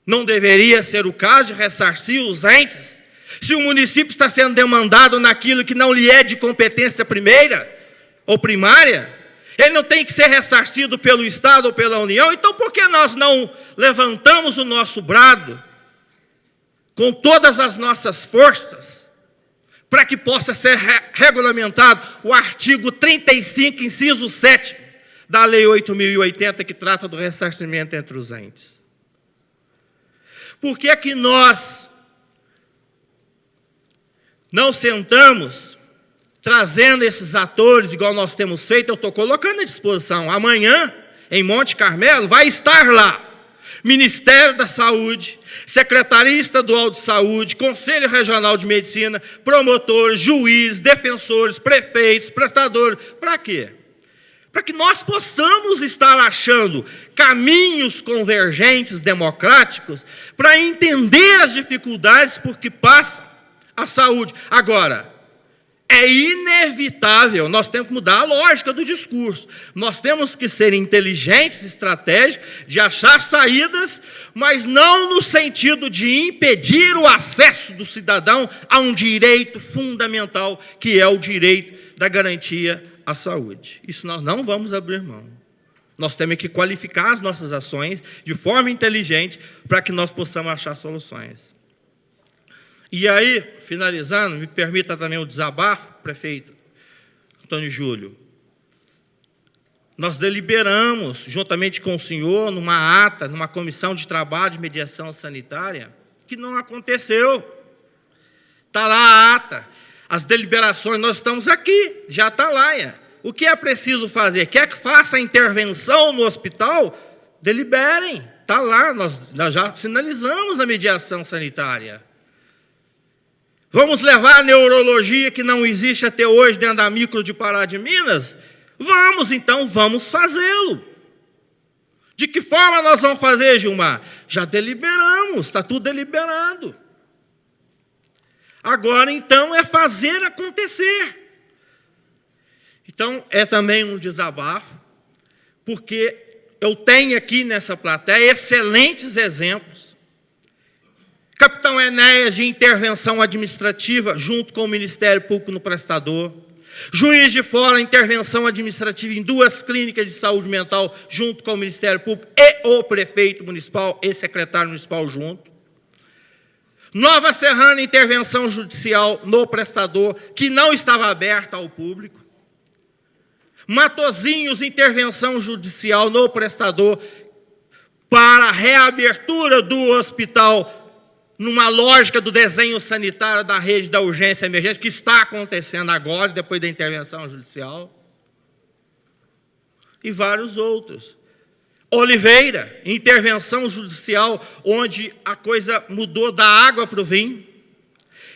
Não deveria ser o caso de ressarcir os entes? Se o município está sendo demandado naquilo que não lhe é de competência primeira ou primária, ele não tem que ser ressarcido pelo Estado ou pela União. Então, por que nós não levantamos o nosso brado com todas as nossas forças para que possa ser regulamentado o artigo 35, inciso 7 da Lei 8.080, que trata do ressarcimento entre os entes? Por que que nós não sentamos trazendo esses atores, igual nós temos feito? Eu estou colocando à disposição. Amanhã, em Monte Carmelo, vai estar lá Ministério da Saúde, Secretaria Estadual de Saúde, Conselho Regional de Medicina, promotores, juízes, defensores, prefeitos, prestadores. Para quê? Para que nós possamos estar achando caminhos convergentes, democráticos, para entender as dificuldades por que passa a saúde. Agora, é inevitável, nós temos que mudar a lógica do discurso. Nós temos que ser inteligentes, estratégicos, de achar saídas, mas não no sentido de impedir o acesso do cidadão a um direito fundamental, que é o direito da garantia à saúde. Isso nós não vamos abrir mão. Nós temos que qualificar as nossas ações de forma inteligente para que nós possamos achar soluções. E aí, finalizando, me permita também o desabafo, prefeito Antônio Júlio. Nós deliberamos, juntamente com o senhor, numa ata, numa comissão de trabalho de mediação sanitária, que não aconteceu. Está lá a ata, as deliberações, nós estamos aqui, já está lá. O que é preciso fazer? Quer que faça a intervenção no hospital? Deliberem, está lá, nós já sinalizamos na mediação sanitária. Vamos levar a neurologia, que não existe até hoje dentro da micro de Pará de Minas? Vamos, então, vamos fazê-lo. De que forma nós vamos fazer, Gilmar? Já deliberamos, está tudo deliberado. Agora, então, é fazer acontecer. Então, é também um desabafo, porque eu tenho aqui nessa plateia excelentes exemplos. Capitão Enéas, de intervenção administrativa, junto com o Ministério Público no prestador. Juiz de Fora, intervenção administrativa em 2 clínicas de saúde mental, junto com o Ministério Público e o prefeito municipal e secretário municipal junto. Nova Serrana, intervenção judicial no prestador, que não estava aberta ao público. Matozinhos, intervenção judicial no prestador para a reabertura do hospital numa lógica do desenho sanitário da rede da urgência e emergência, que está acontecendo agora, depois da intervenção judicial. E vários outros. Oliveira, intervenção judicial, onde a coisa mudou da água para o vinho.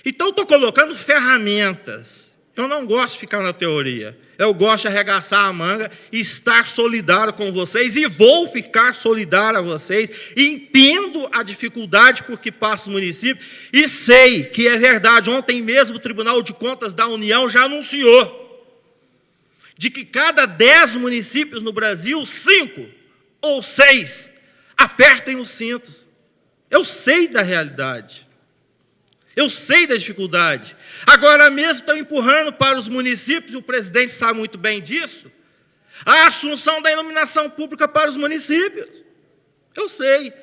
Então, estou colocando ferramentas. Eu não gosto de ficar na teoria. Eu gosto de arregaçar a manga e estar solidário com vocês, e vou ficar solidário a vocês. Entendo a dificuldade por que passa o município, e sei que é verdade. Ontem mesmo o Tribunal de Contas da União já anunciou de que cada 10 municípios no Brasil, 5 ou 6 apertem os cintos. Eu sei da realidade. Eu sei da dificuldade. Agora mesmo estão empurrando para os municípios, e o presidente sabe muito bem disso, a assunção da iluminação pública para os municípios. Eu sei.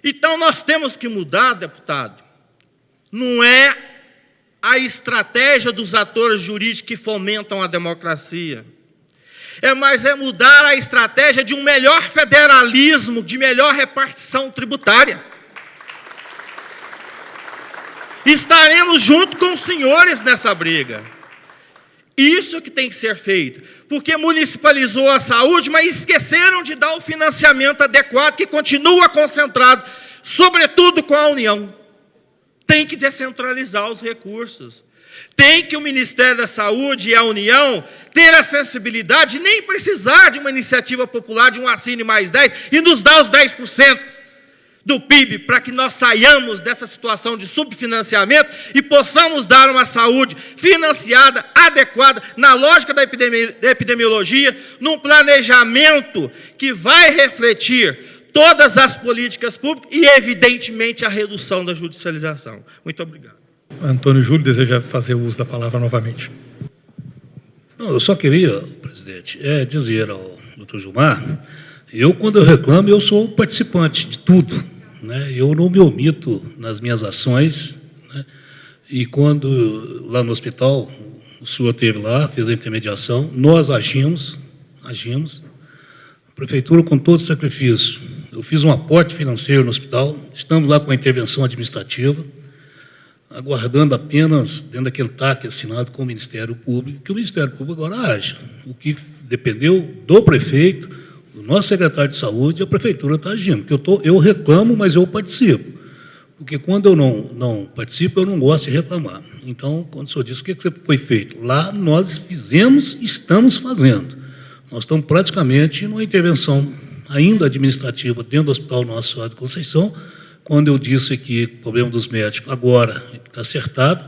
Então nós temos que mudar, deputado. Não é a estratégia dos atores jurídicos que fomentam a democracia. Mas é mudar a estratégia de um melhor federalismo, de melhor repartição tributária. Estaremos junto com os senhores nessa briga. Isso é que tem que ser feito. Porque municipalizou a saúde, mas esqueceram de dar o financiamento adequado, que continua concentrado, sobretudo com a União. Tem que descentralizar os recursos. Tem que o Ministério da Saúde e a União ter a sensibilidade de nem precisar de uma iniciativa popular, de um Assine Mais 10, e nos dar os 10% do PIB, para que nós saiamos dessa situação de subfinanciamento e possamos dar uma saúde financiada, adequada, na lógica da epidemiologia, num planejamento que vai refletir todas as políticas públicas e, evidentemente, a redução da judicialização. Muito obrigado. Antônio Júlio deseja fazer uso da palavra novamente. Não, eu só queria, presidente, dizer ao doutor Gilmar, quando eu reclamo, eu sou participante de tudo, né? Eu não me omito nas minhas ações, né? E quando, lá no hospital, o senhor esteve lá, fez a intermediação, nós agimos, a prefeitura com todo sacrifício. Eu fiz um aporte financeiro no hospital, estamos lá com a intervenção administrativa, aguardando apenas, dentro daquele TAC assinado com o Ministério Público, que o Ministério Público agora age. O que dependeu do prefeito, do nosso secretário de saúde, a prefeitura está agindo. Eu reclamo, mas eu participo. Porque quando eu não participo, eu não gosto de reclamar. Então, quando o senhor disse o que foi feito, lá nós fizemos, estamos fazendo. Nós estamos praticamente numa intervenção ainda administrativa dentro do Hospital Nossa Senhora de Conceição, quando eu disse que o problema dos médicos agora está acertado,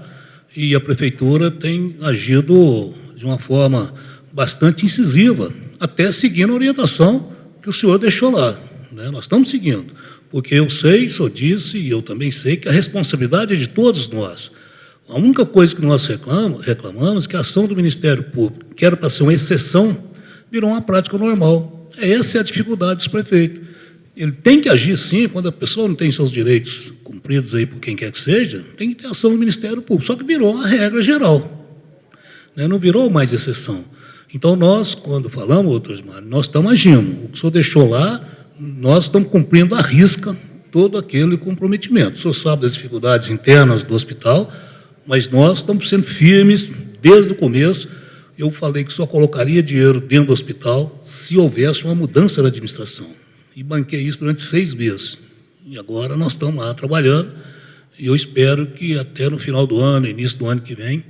e a prefeitura tem agido de uma forma bastante incisiva, até seguindo a orientação que o senhor deixou lá, né? Nós estamos seguindo, porque eu sei, o senhor disse, e eu também sei, que a responsabilidade é de todos nós. A única coisa que nós reclamamos é que a ação do Ministério Público, que era para ser uma exceção, virou uma prática normal. Essa é a dificuldade dos prefeitos. Ele tem que agir, sim, quando a pessoa não tem seus direitos cumpridos aí por quem quer que seja, tem que ter ação do Ministério Público, só que virou uma regra geral, né? Não virou mais exceção. Então, nós, quando falamos, doutor Ismário, nós estamos agindo. O que o senhor deixou lá, nós estamos cumprindo à risca todo aquele comprometimento. O senhor sabe das dificuldades internas do hospital, mas nós estamos sendo firmes desde o começo. Eu falei que só colocaria dinheiro dentro do hospital se houvesse uma mudança na administração. E banquei isso durante 6 meses. E agora nós estamos lá trabalhando, e eu espero que até no final do ano, início do ano que vem,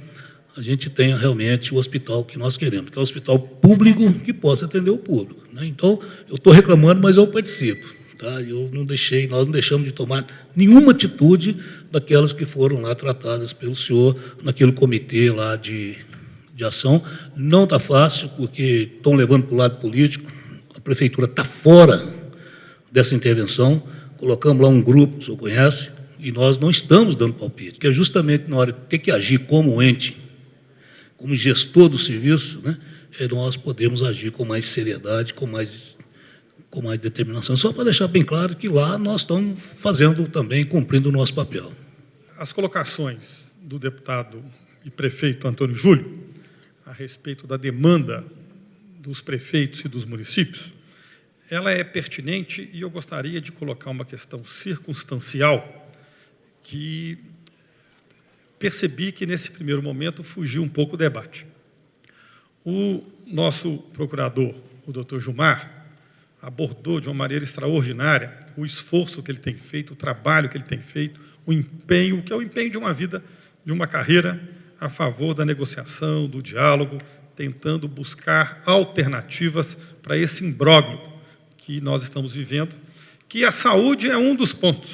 a gente tenha realmente o hospital que nós queremos, que é um hospital público que possa atender o público, né? Então, eu estou reclamando, mas eu participo, tá? Nós não deixamos de tomar nenhuma atitude daquelas que foram lá tratadas pelo senhor naquele comitê lá de ação. Não está fácil, porque estão levando para o lado político, a prefeitura está fora dessa intervenção, colocamos lá um grupo, o senhor conhece, e nós não estamos dando palpite, que é justamente na hora de ter que agir como ente, como gestor do serviço, né, nós podemos agir com mais seriedade, com mais determinação. Só para deixar bem claro que lá nós estamos fazendo também, cumprindo o nosso papel. As colocações do deputado e prefeito Antônio Júlio a respeito da demanda dos prefeitos e dos municípios, ela é pertinente e eu gostaria de colocar uma questão circunstancial que percebi que, nesse primeiro momento, fugiu um pouco o debate. O nosso procurador, o doutor Gilmar, abordou de uma maneira extraordinária o esforço que ele tem feito, o trabalho que ele tem feito, o empenho, que é o empenho de uma vida, de uma carreira a favor da negociação, do diálogo, tentando buscar alternativas para esse imbróglio que nós estamos vivendo, que a saúde é um dos pontos,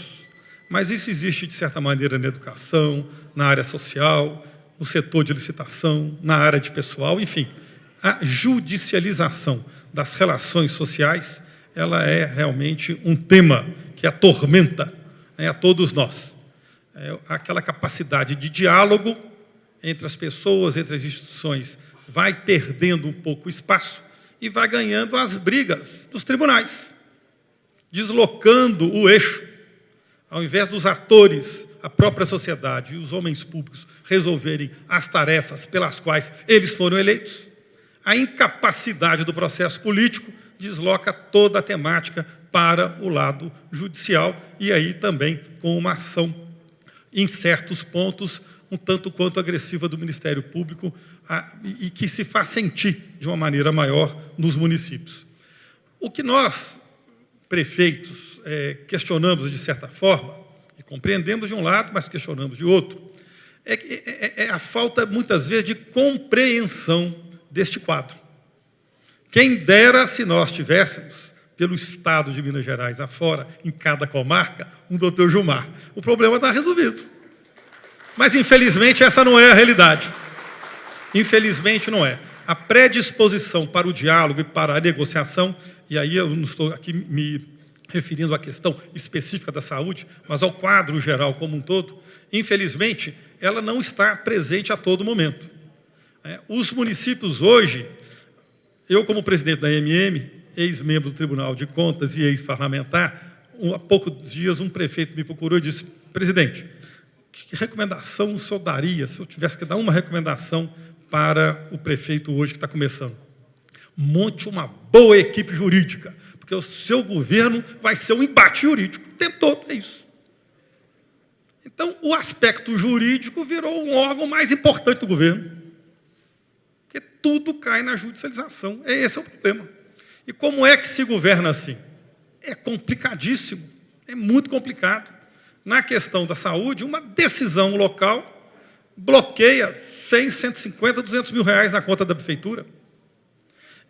mas isso existe, de certa maneira, na educação, na área social, no setor de licitação, na área de pessoal, enfim. A judicialização das relações sociais, ela é realmente um tema que atormenta, né, a todos nós. Aquela capacidade de diálogo entre as pessoas, entre as instituições, vai perdendo um pouco o espaço e vai ganhando as brigas dos tribunais, deslocando o eixo, ao invés dos atores, a própria sociedade e os homens públicos resolverem as tarefas pelas quais eles foram eleitos, a incapacidade do processo político desloca toda a temática para o lado judicial e aí também com uma ação, em certos pontos, um tanto quanto agressiva do Ministério Público e que se faz sentir de uma maneira maior nos municípios. O que nós, prefeitos, questionamos de certa forma, e compreendemos de um lado, mas questionamos de outro, é a falta, muitas vezes, de compreensão deste quadro. Quem dera se nós tivéssemos, pelo Estado de Minas Gerais afora, em cada comarca, um doutor Gilmar. O problema está resolvido. Mas, infelizmente, essa não é a realidade. Infelizmente, não é. A predisposição para o diálogo e para a negociação, e aí eu não estou aqui me referindo à questão específica da saúde, mas ao quadro geral como um todo, infelizmente, ela não está presente a todo momento. Os municípios hoje, eu como presidente da AMM, ex-membro do Tribunal de Contas e ex-parlamentar, há poucos dias um prefeito me procurou e disse: presidente, que recomendação o senhor daria se eu tivesse que dar uma recomendação para o prefeito hoje que está começando? Monte uma boa equipe jurídica, porque o seu governo vai ser um embate jurídico o tempo todo, é isso. Então, o aspecto jurídico virou um órgão mais importante do governo, porque tudo cai na judicialização. Esse é o problema. E como é que se governa assim? É complicadíssimo, é muito complicado. Na questão da saúde, uma decisão local bloqueia 100, 150, 200 mil reais na conta da prefeitura.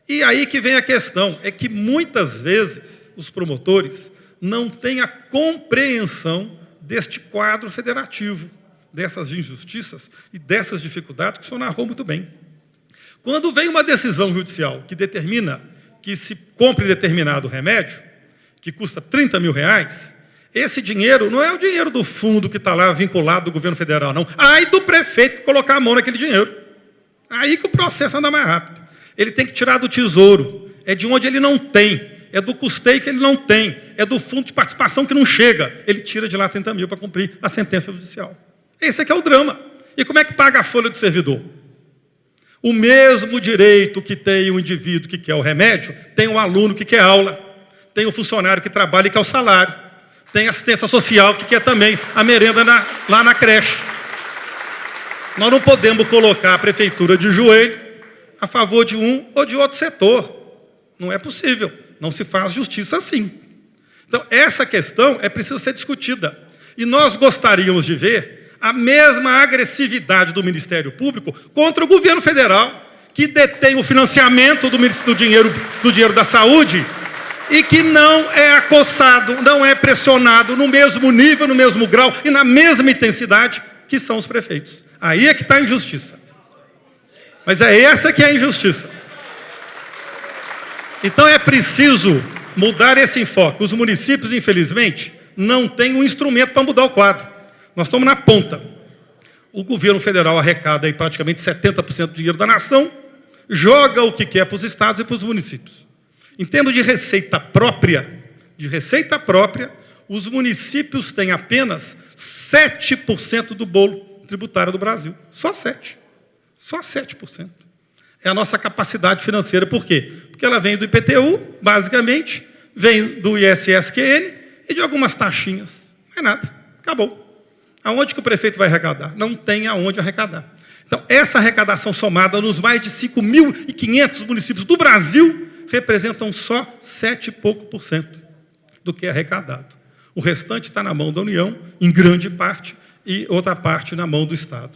E aí que vem a questão, é que muitas vezes os promotores não têm a compreensão deste quadro federativo, dessas injustiças e dessas dificuldades que o senhor narrou muito bem. Quando vem uma decisão judicial que determina que se compre determinado remédio, que custa 30 mil reais, esse dinheiro não é o dinheiro do fundo que está lá vinculado do governo federal, não. Aí do prefeito que colocar a mão naquele dinheiro. Aí que o processo anda mais rápido. Ele tem que tirar do tesouro, é de onde ele não tem, é do custeio que ele não tem, é do fundo de participação que não chega. Ele tira de lá 30 mil para cumprir a sentença judicial. Esse aqui é o drama. E como é que paga a folha do servidor? O mesmo direito que tem o indivíduo que quer o remédio, tem o aluno que quer aula, tem o funcionário que trabalha e quer o salário, tem assistência social que quer também a merenda lá na creche. Nós não podemos colocar a prefeitura de joelho a favor de um ou de outro setor. Não é possível. Não se faz justiça assim. Então, essa questão é preciso ser discutida. E nós gostaríamos de ver a mesma agressividade do Ministério Público contra o governo federal, que detém o financiamento do dinheiro da saúde e que não é acossado, não é pressionado no mesmo nível, no mesmo grau e na mesma intensidade que são os prefeitos. Aí é que está a injustiça. Mas é essa que é a injustiça. Então é preciso mudar esse enfoque. Os municípios, infelizmente, não têm um instrumento para mudar o quadro. Nós estamos na ponta. O governo federal arrecada aí praticamente 70% do dinheiro da nação, joga o que quer para os estados e para os municípios. Em termos de receita própria, os municípios têm apenas 7% do bolo tributário do Brasil. Só 7%. É a nossa capacidade financeira. Por quê? Porque ela vem do IPTU, basicamente, vem do ISSQN e de algumas taxinhas. Não é nada. Acabou. Aonde que o prefeito vai arrecadar? Não tem aonde arrecadar. Então, essa arrecadação somada nos mais de 5.500 municípios do Brasil representam só 7 e pouco por cento do que é arrecadado. O restante está na mão da União, em grande parte, e outra parte na mão do Estado.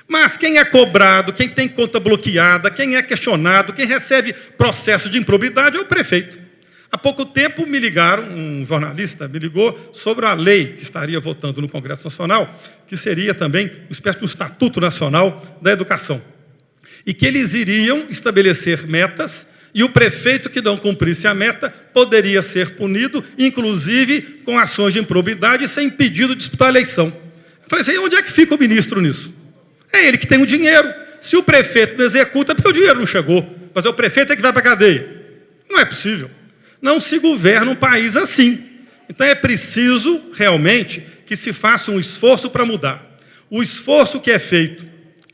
Mas quem é cobrado, quem tem conta bloqueada, quem é questionado, quem recebe processo de improbidade é o prefeito. Há pouco tempo me ligaram, um jornalista me ligou sobre a lei que estaria votando no Congresso Nacional, que seria também uma espécie de um Estatuto Nacional da Educação. E que eles iriam estabelecer metas e o prefeito que não cumprisse a meta poderia ser punido, inclusive com ações de improbidade e ser impedido de disputar a eleição. Eu falei assim, onde é que fica o ministro nisso? É ele que tem o dinheiro. Se o prefeito não executa, é porque o dinheiro não chegou. Mas é o prefeito que vai para a cadeia. Não é possível. Não se governa um país assim. Então é preciso, realmente, que se faça um esforço para mudar. O esforço que é feito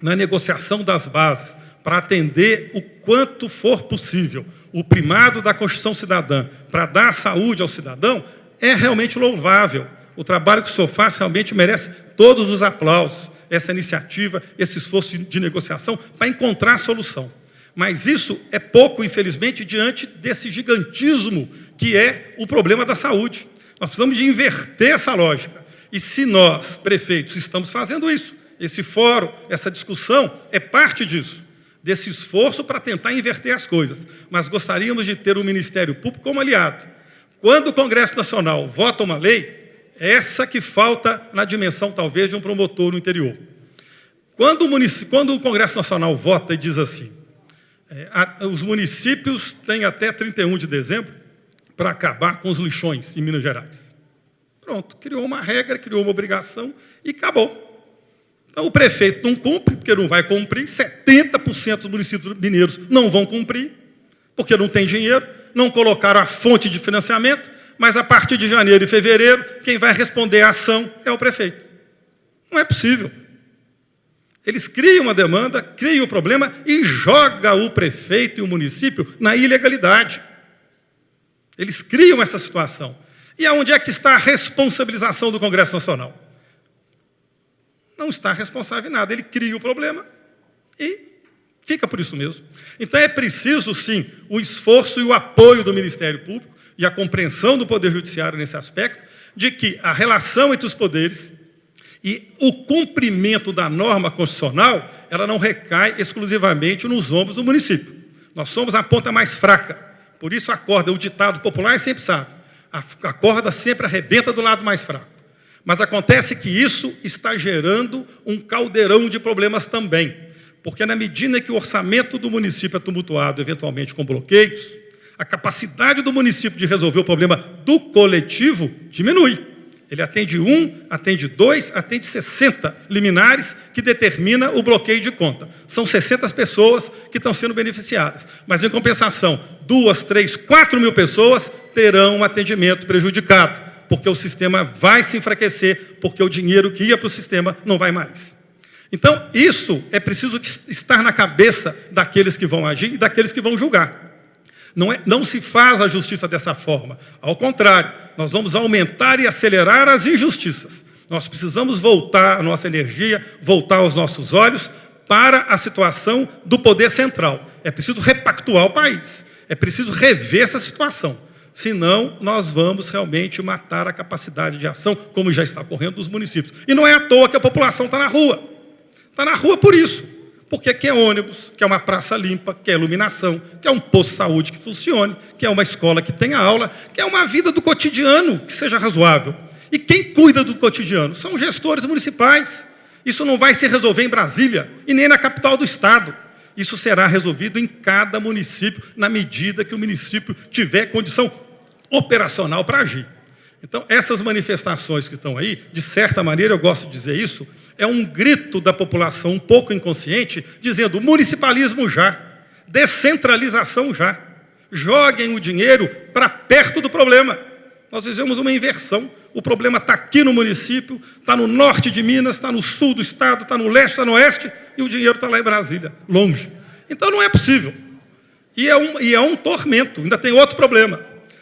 na negociação das bases para atender o quanto for possível o primado da Constituição Cidadã para dar saúde ao cidadão é realmente louvável. O trabalho que o senhor faz realmente merece todos os aplausos. Essa iniciativa, esse esforço de negociação para encontrar a solução. Mas isso é pouco, infelizmente, diante desse gigantismo que é o problema da saúde. Nós precisamos de inverter essa lógica. E se nós, prefeitos, estamos fazendo isso, esse fórum, essa discussão, é parte disso, desse esforço para tentar inverter as coisas. Mas gostaríamos de ter o Ministério Público como aliado. Quando o Congresso Nacional vota uma lei, é essa que falta na dimensão, talvez, de um promotor no interior. Quando o Congresso Nacional vota e diz assim, os municípios têm até 31 de dezembro para acabar com os lixões em Minas Gerais. Pronto, criou uma regra, criou uma obrigação e acabou. Então, o prefeito não cumpre, porque não vai cumprir, 70% dos municípios mineiros não vão cumprir, porque não tem dinheiro, não colocaram a fonte de financiamento, mas a partir de janeiro e fevereiro, quem vai responder à ação é o prefeito. Não é possível. Eles criam uma demanda, criam o problema e jogam o prefeito e o município na ilegalidade. Eles criam essa situação. E aonde é que está a responsabilização do Congresso Nacional? Não está responsável em nada. Ele cria o problema e fica por isso mesmo. Então é preciso, sim, o esforço e o apoio do Ministério Público e a compreensão do Poder Judiciário nesse aspecto, de que a relação entre os poderes e o cumprimento da norma constitucional, ela não recai exclusivamente nos ombros do município. Nós somos a ponta mais fraca. Por isso a corda, o ditado popular sempre sabe, a corda sempre arrebenta do lado mais fraco. Mas acontece que isso está gerando um caldeirão de problemas também. Porque na medida que o orçamento do município é tumultuado, eventualmente com bloqueios, a capacidade do município de resolver o problema do coletivo diminui. Ele atende 1, atende 2, atende 60 liminares que determina o bloqueio de conta. São 60 pessoas que estão sendo beneficiadas. Mas, em compensação, 2, 3, 4 mil pessoas terão um atendimento prejudicado, porque o sistema vai se enfraquecer, porque o dinheiro que ia para o sistema não vai mais. Então, isso é preciso estar na cabeça daqueles que vão agir e daqueles que vão julgar. Não se faz a justiça dessa forma. Ao contrário, nós vamos aumentar e acelerar as injustiças. Nós precisamos voltar a nossa energia, voltar os nossos olhos para a situação do poder central. É preciso repactuar o país. É preciso rever essa situação. Senão, nós vamos realmente matar a capacidade de ação, como já está ocorrendo nos municípios. E não é à toa que a população está na rua. Está na rua por isso. Porque quer ônibus, quer uma praça limpa, quer iluminação, quer um posto de saúde que funcione, quer uma escola que tenha aula, quer uma vida do cotidiano que seja razoável. E quem cuida do cotidiano? São os gestores municipais. Isso não vai se resolver em Brasília e nem na capital do Estado. Isso será resolvido em cada município, na medida que o município tiver condição operacional para agir. Então, essas manifestações que estão aí, de certa maneira, eu gosto de dizer isso, é um grito da população um pouco inconsciente, dizendo municipalismo já, descentralização já. Joguem o dinheiro para perto do problema. Nós fizemos uma inversão. O problema está aqui no município, está no norte de Minas, está no sul do estado, está no leste, está no oeste, e o dinheiro está lá em Brasília, longe. Então não é possível. E é um tormento. Ainda tem outro problema.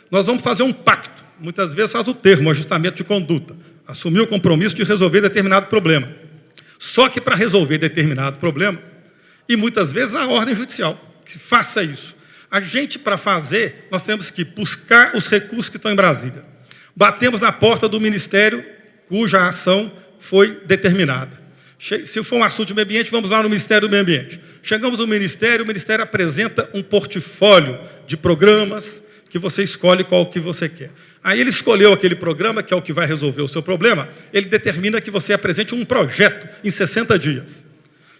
Nós vamos fazer um pacto. Muitas vezes faz o termo, um ajustamento de conduta. Assumir o compromisso de resolver determinado problema. Só que para resolver determinado problema, e muitas vezes a ordem judicial, que faça isso. A gente, para fazer, nós temos que buscar os recursos que estão em Brasília. Batemos na porta do Ministério cuja ação foi determinada. Se for um assunto de meio ambiente, vamos lá no Ministério do Meio Ambiente. Chegamos no Ministério, o Ministério apresenta um portfólio de programas que você escolhe qual que você quer. Aí ele escolheu aquele programa, que é o que vai resolver o seu problema, ele determina que você apresente um projeto em 60 dias.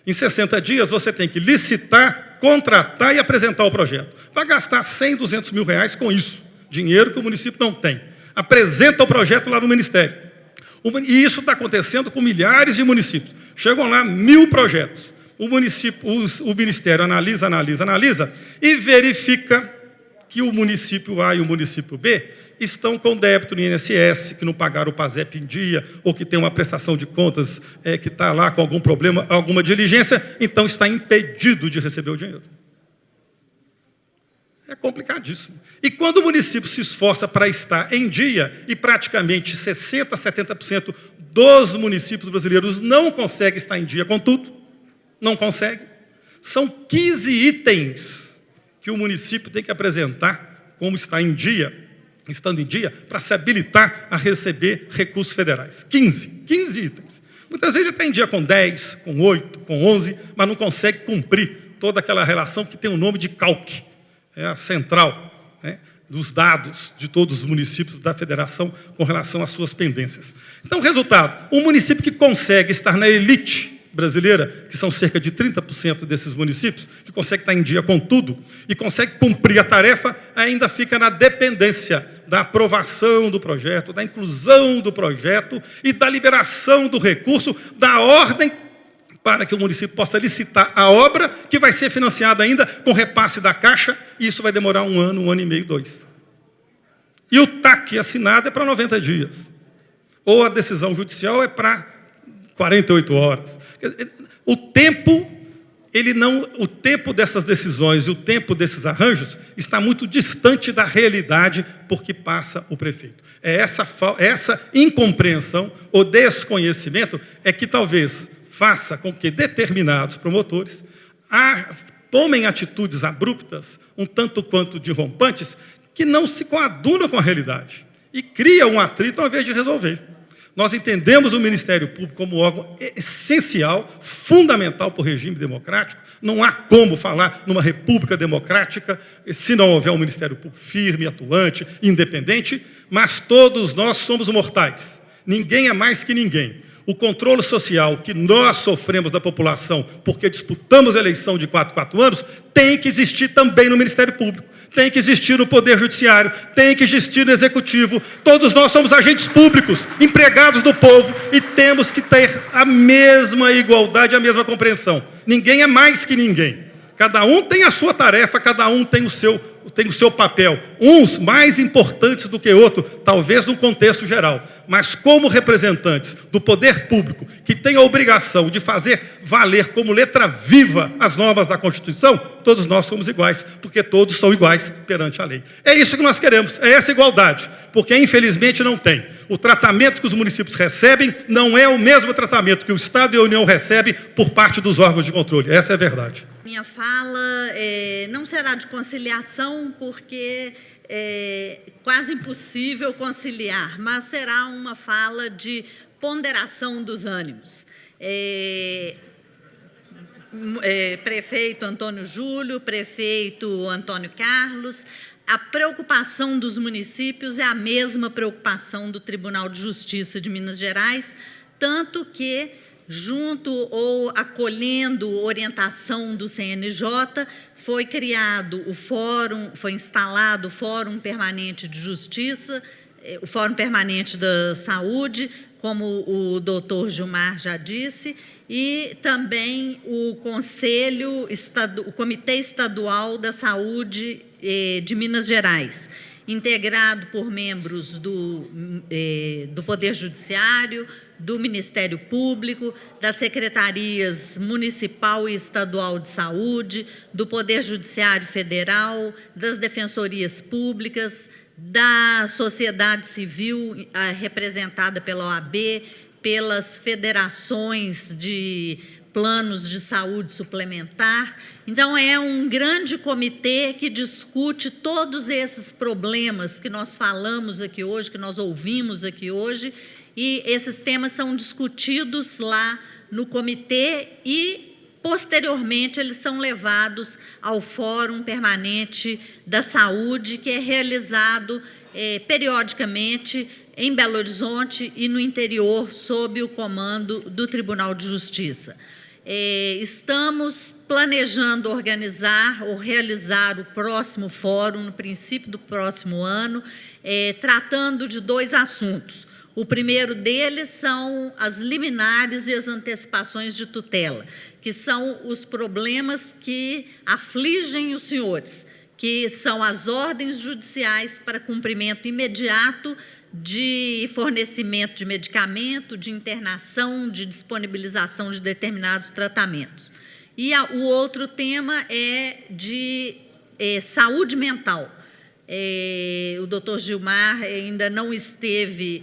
Em 60 dias, você tem que licitar, contratar e apresentar o projeto. Vai gastar 100, 200 mil reais com isso, dinheiro que o município não tem. Apresenta o projeto lá no Ministério. E isso está acontecendo com milhares de municípios. Chegam lá 1000 projetos. O Ministério analisa e verifica que o município A e o município B estão com débito no INSS, que não pagaram o PASEP em dia, ou que tem uma prestação de contas que está lá com algum problema, alguma diligência, então está impedido de receber o dinheiro. É complicadíssimo. E quando o município se esforça para estar em dia, e praticamente 60%, 70% dos municípios brasileiros não conseguem estar em dia com tudo, não conseguem, são 15 itens que o município tem que apresentar como está em dia, estando em dia, para se habilitar a receber recursos federais. 15 itens. Muitas vezes ele está em dia com 10, com 8, com 11, mas não consegue cumprir toda aquela relação que tem o nome de CALC, é a central, né, dos dados de todos os municípios da federação com relação às suas pendências. Então, resultado, um município que consegue estar na elite brasileira, que são cerca de 30% desses municípios, que consegue estar em dia com tudo e consegue cumprir a tarefa, ainda fica na dependência da aprovação do projeto, da inclusão do projeto e da liberação do recurso, da ordem para que o município possa licitar a obra, que vai ser financiada ainda com repasse da Caixa, e isso vai demorar 1 ano, 1 ano e meio, 2. E o TAC assinado é para 90 dias. Ou a decisão judicial é para 48 horas. O tempo dessas decisões e o tempo desses arranjos está muito distante da realidade por que passa o prefeito. Essa incompreensão ou desconhecimento é que talvez faça com que determinados promotores tomem atitudes abruptas, um tanto quanto dirompantes, que não se coadunam com a realidade e criam um atrito ao invés de resolver. Nós entendemos o Ministério Público como órgão essencial, fundamental para o regime democrático. Não há como falar numa república democrática se não houver um Ministério Público firme, atuante, independente, mas todos nós somos mortais. Ninguém é mais que ninguém. O controle social que nós sofremos da população porque disputamos a eleição de 4 anos tem que existir também no Ministério Público. Tem que existir no Poder Judiciário, tem que existir no Executivo. Todos nós somos agentes públicos, empregados do povo, e temos que ter a mesma igualdade, a mesma compreensão. Ninguém é mais que ninguém. Cada um tem a sua tarefa, cada um tem o seu papel. Uns mais importantes do que outros, talvez no contexto geral. Mas como representantes do poder público, que tem a obrigação de fazer valer como letra viva as normas da Constituição, todos nós somos iguais, porque todos são iguais perante a lei. É isso que nós queremos, é essa igualdade, porque infelizmente não tem. O tratamento que os municípios recebem não é o mesmo tratamento que o Estado e a União recebem por parte dos órgãos de controle. Essa é a verdade. Minha fala não será de conciliação, porque é quase impossível conciliar, mas será uma fala de ponderação dos ânimos. Prefeito Antônio Júlio, prefeito Antônio Carlos, a preocupação dos municípios é a mesma preocupação do Tribunal de Justiça de Minas Gerais, tanto que, junto ou acolhendo orientação do CNJ, foi criado o fórum, foi instalado o Fórum Permanente de Justiça, o Fórum Permanente da Saúde, como o doutor Gilmar já disse, e também o Comitê Estadual da Saúde de Minas Gerais. integrado por membros do Poder Judiciário, do Ministério Público, das secretarias municipal e estadual de saúde, do Poder Judiciário Federal, das defensorias públicas, da sociedade civil representada pela OAB, pelas federações de planos de saúde suplementar. Então, é um grande comitê que discute todos esses problemas que nós falamos aqui hoje, que nós ouvimos aqui hoje, e esses temas são discutidos lá no comitê e, posteriormente, eles são levados ao Fórum Permanente da Saúde, que é realizado periodicamente em Belo Horizonte e no interior, sob o comando do Tribunal de Justiça. Estamos planejando organizar ou realizar o próximo fórum, no princípio do próximo ano, tratando de 2 assuntos. O primeiro deles são as liminares e as antecipações de tutela, que são os problemas que afligem os senhores, que são as ordens judiciais para cumprimento imediato de fornecimento de medicamento, de internação, de disponibilização de determinados tratamentos. E o outro tema é de saúde mental. O doutor Gilmar ainda não esteve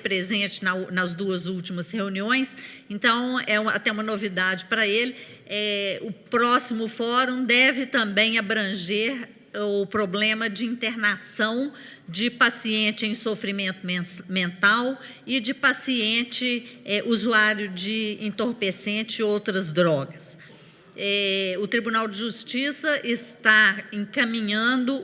presente nas 2 últimas reuniões, então é até uma novidade para ele. O próximo fórum deve também abranger o problema de internação de paciente em sofrimento mental e de paciente usuário de entorpecente e outras drogas. O Tribunal de Justiça está encaminhando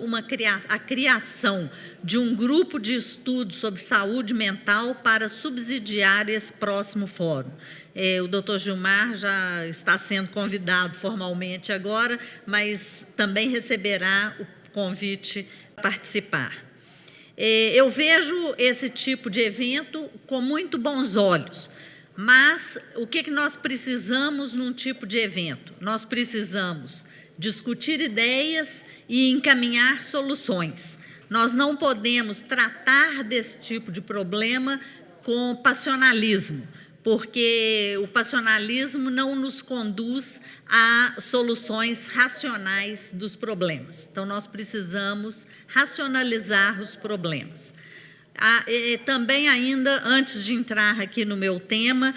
a criação de um grupo de estudo sobre saúde mental para subsidiar esse próximo fórum. O doutor Gilmar já está sendo convidado formalmente agora, mas também receberá o convite para participar. Eu vejo esse tipo de evento com muito bons olhos. Mas o que nós precisamos num tipo de evento? Nós precisamos discutir ideias e encaminhar soluções. Nós não podemos tratar desse tipo de problema com passionalismo, porque o passionalismo não nos conduz a soluções racionais dos problemas. Então, nós precisamos racionalizar os problemas. Também ainda, antes de entrar aqui no meu tema,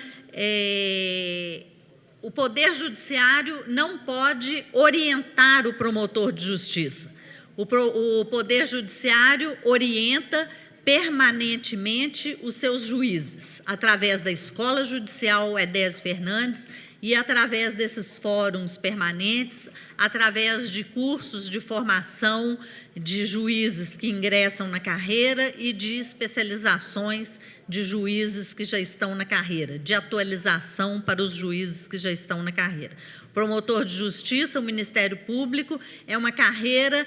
o Poder Judiciário não pode orientar o promotor de justiça. O Poder Judiciário orienta permanentemente os seus juízes, através da Escola Judicial Edésio Fernandes e através desses fóruns permanentes, através de cursos de formação de juízes que ingressam na carreira e de especializações de juízes que já estão na carreira, de atualização para os juízes que já estão na carreira. O promotor de justiça, o Ministério Público, é uma carreira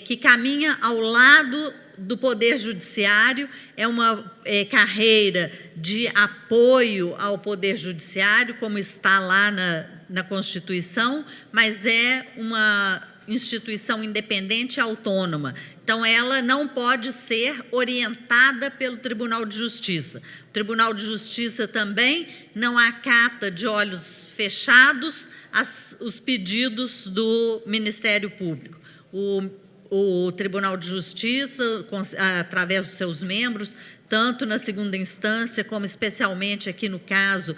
que caminha ao lado do Poder Judiciário, é uma carreira de apoio ao Poder Judiciário, como está lá na Constituição, mas é uma instituição independente e autônoma. Então, ela não pode ser orientada pelo Tribunal de Justiça. O Tribunal de Justiça também não acata de olhos fechados os pedidos do Ministério Público. O Tribunal de Justiça, através dos seus membros, tanto na segunda instância, como especialmente aqui no caso,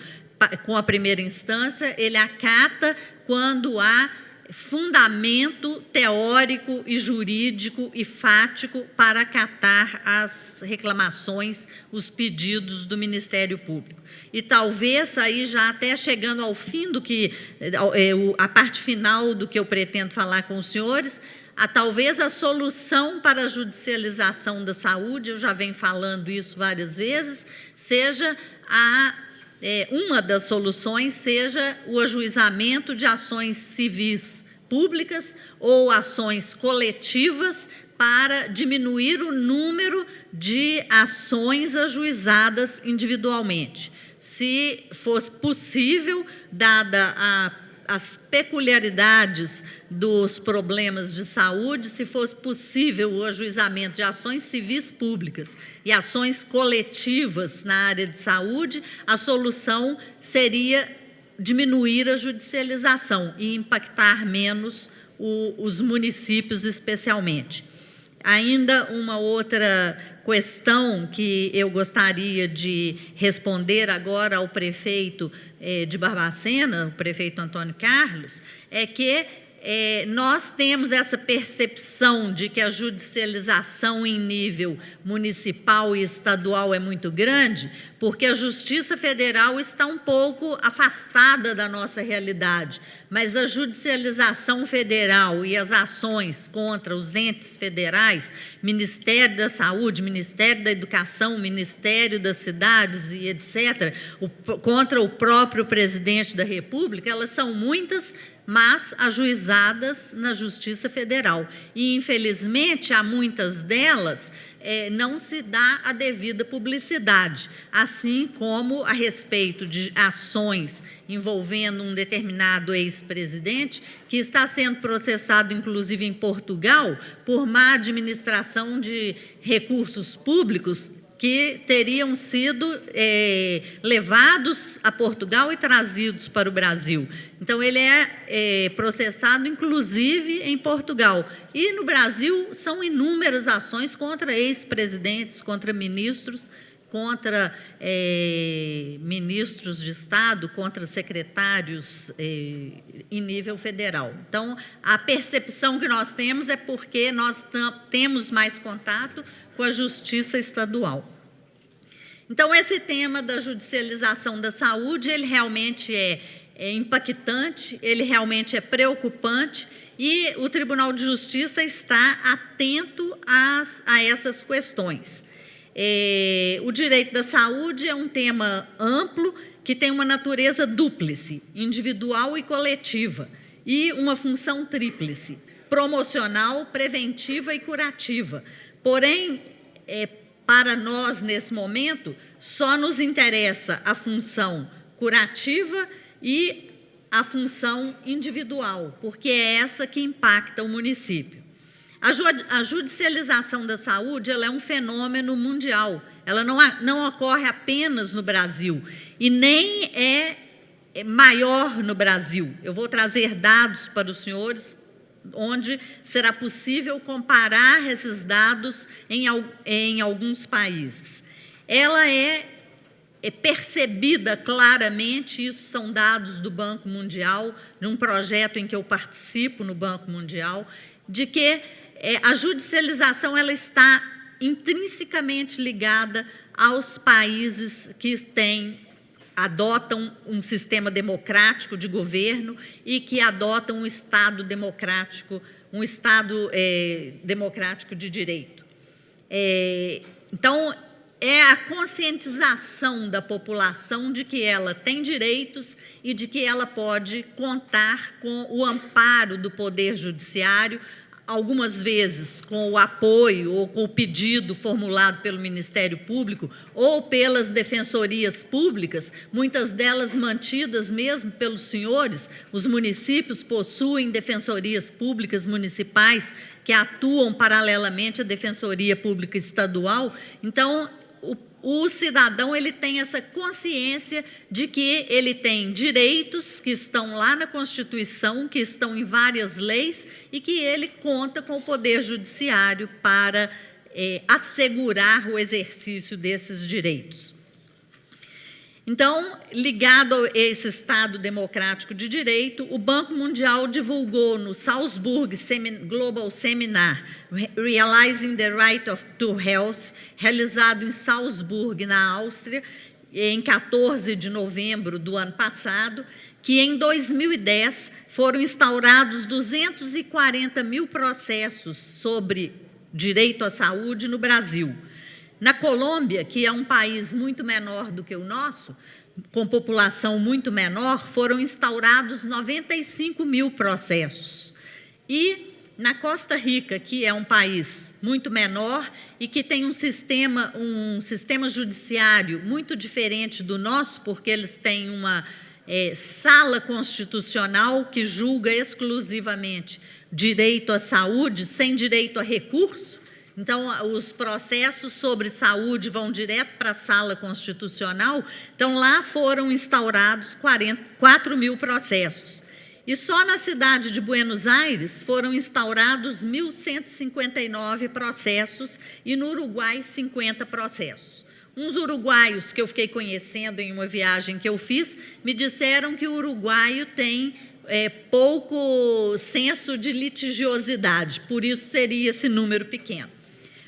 com a primeira instância, ele acata quando há fundamento teórico e jurídico e fático para acatar as reclamações, os pedidos do Ministério Público. E talvez aí já até chegando ao fim a parte final do que eu pretendo falar com os senhores, talvez a solução para a judicialização da saúde, eu já venho falando isso várias vezes, seja uma das soluções seja o ajuizamento de ações civis públicas ou ações coletivas para diminuir o número de ações ajuizadas individualmente. Se fosse possível, dada a as peculiaridades dos problemas de saúde, se fosse possível o ajuizamento de ações civis públicas e ações coletivas na área de saúde, a solução seria diminuir a judicialização e impactar menos os municípios, especialmente. Ainda uma outra questão que eu gostaria de responder agora ao prefeito de Barbacena, o prefeito Antônio Carlos, é que nós temos essa percepção de que a judicialização em nível municipal e estadual é muito grande, porque a Justiça Federal está um pouco afastada da nossa realidade, mas a judicialização federal e as ações contra os entes federais, Ministério da Saúde, Ministério da Educação, Ministério das Cidades e etc., contra o próprio presidente da República, elas são muitas, mas ajuizadas na Justiça Federal. E, infelizmente, a muitas delas não se dá a devida publicidade, assim como a respeito de ações envolvendo um determinado ex-presidente, que está sendo processado, inclusive, em Portugal, por má administração de recursos públicos que teriam sido levados a Portugal e trazidos para o Brasil. Então, ele é processado, inclusive, em Portugal. E, no Brasil, são inúmeras ações contra ex-presidentes, contra ministros, contra ministros de Estado, contra secretários em nível federal. Então, a percepção que nós temos é porque nós temos mais contato com a Justiça Estadual. Então, esse tema da judicialização da saúde, ele realmente é impactante, ele realmente é preocupante, e o Tribunal de Justiça está atento a essas questões. O direito da saúde é um tema amplo, que tem uma natureza dúplice, individual e coletiva, e uma função tríplice, promocional, preventiva e curativa. Porém, para nós, nesse momento, só nos interessa a função curativa e a função individual, porque é essa que impacta o município. A judicialização da saúde, ela é um fenômeno mundial, ela não ocorre apenas no Brasil e nem é maior no Brasil. Eu vou trazer dados para os senhores, onde será possível comparar esses dados em alguns países. Ela é percebida claramente, isso são dados do Banco Mundial, num projeto em que eu participo no Banco Mundial, de que a judicialização ela está intrinsecamente ligada aos países que adotam um sistema democrático de governo e que adotam um Estado democrático, democrático de direito. Então, é a conscientização da população de que ela tem direitos e de que ela pode contar com o amparo do Poder Judiciário, algumas vezes com o apoio ou com o pedido formulado pelo Ministério Público ou pelas defensorias públicas, muitas delas mantidas mesmo pelos senhores. Os municípios possuem defensorias públicas municipais que atuam paralelamente à Defensoria Pública Estadual. Então, o cidadão ele tem essa consciência de que ele tem direitos que estão lá na Constituição, que estão em várias leis e que ele conta com o Poder Judiciário para assegurar o exercício desses direitos. Então, ligado a esse Estado democrático de direito, o Banco Mundial divulgou no Salzburg Global Seminar, Realizing the Right to Health, realizado em Salzburg, na Áustria, em 14 de novembro do ano passado, que em 2010 foram instaurados 240 mil processos sobre direito à saúde no Brasil. Na Colômbia, que é um país muito menor do que o nosso, com população muito menor, foram instaurados 95 mil processos. E na Costa Rica, que é um país muito menor e que tem um sistema judiciário muito diferente do nosso, porque eles têm uma sala constitucional que julga exclusivamente direito à saúde, sem direito a recurso. Então, os processos sobre saúde vão direto para a sala constitucional. Então, lá foram instaurados 4 mil processos. E só na cidade de Buenos Aires foram instaurados 1.159 processos e no Uruguai 50 processos. Uns uruguaios que eu fiquei conhecendo em uma viagem que eu fiz me disseram que o uruguaio tem pouco senso de litigiosidade, por isso seria esse número pequeno.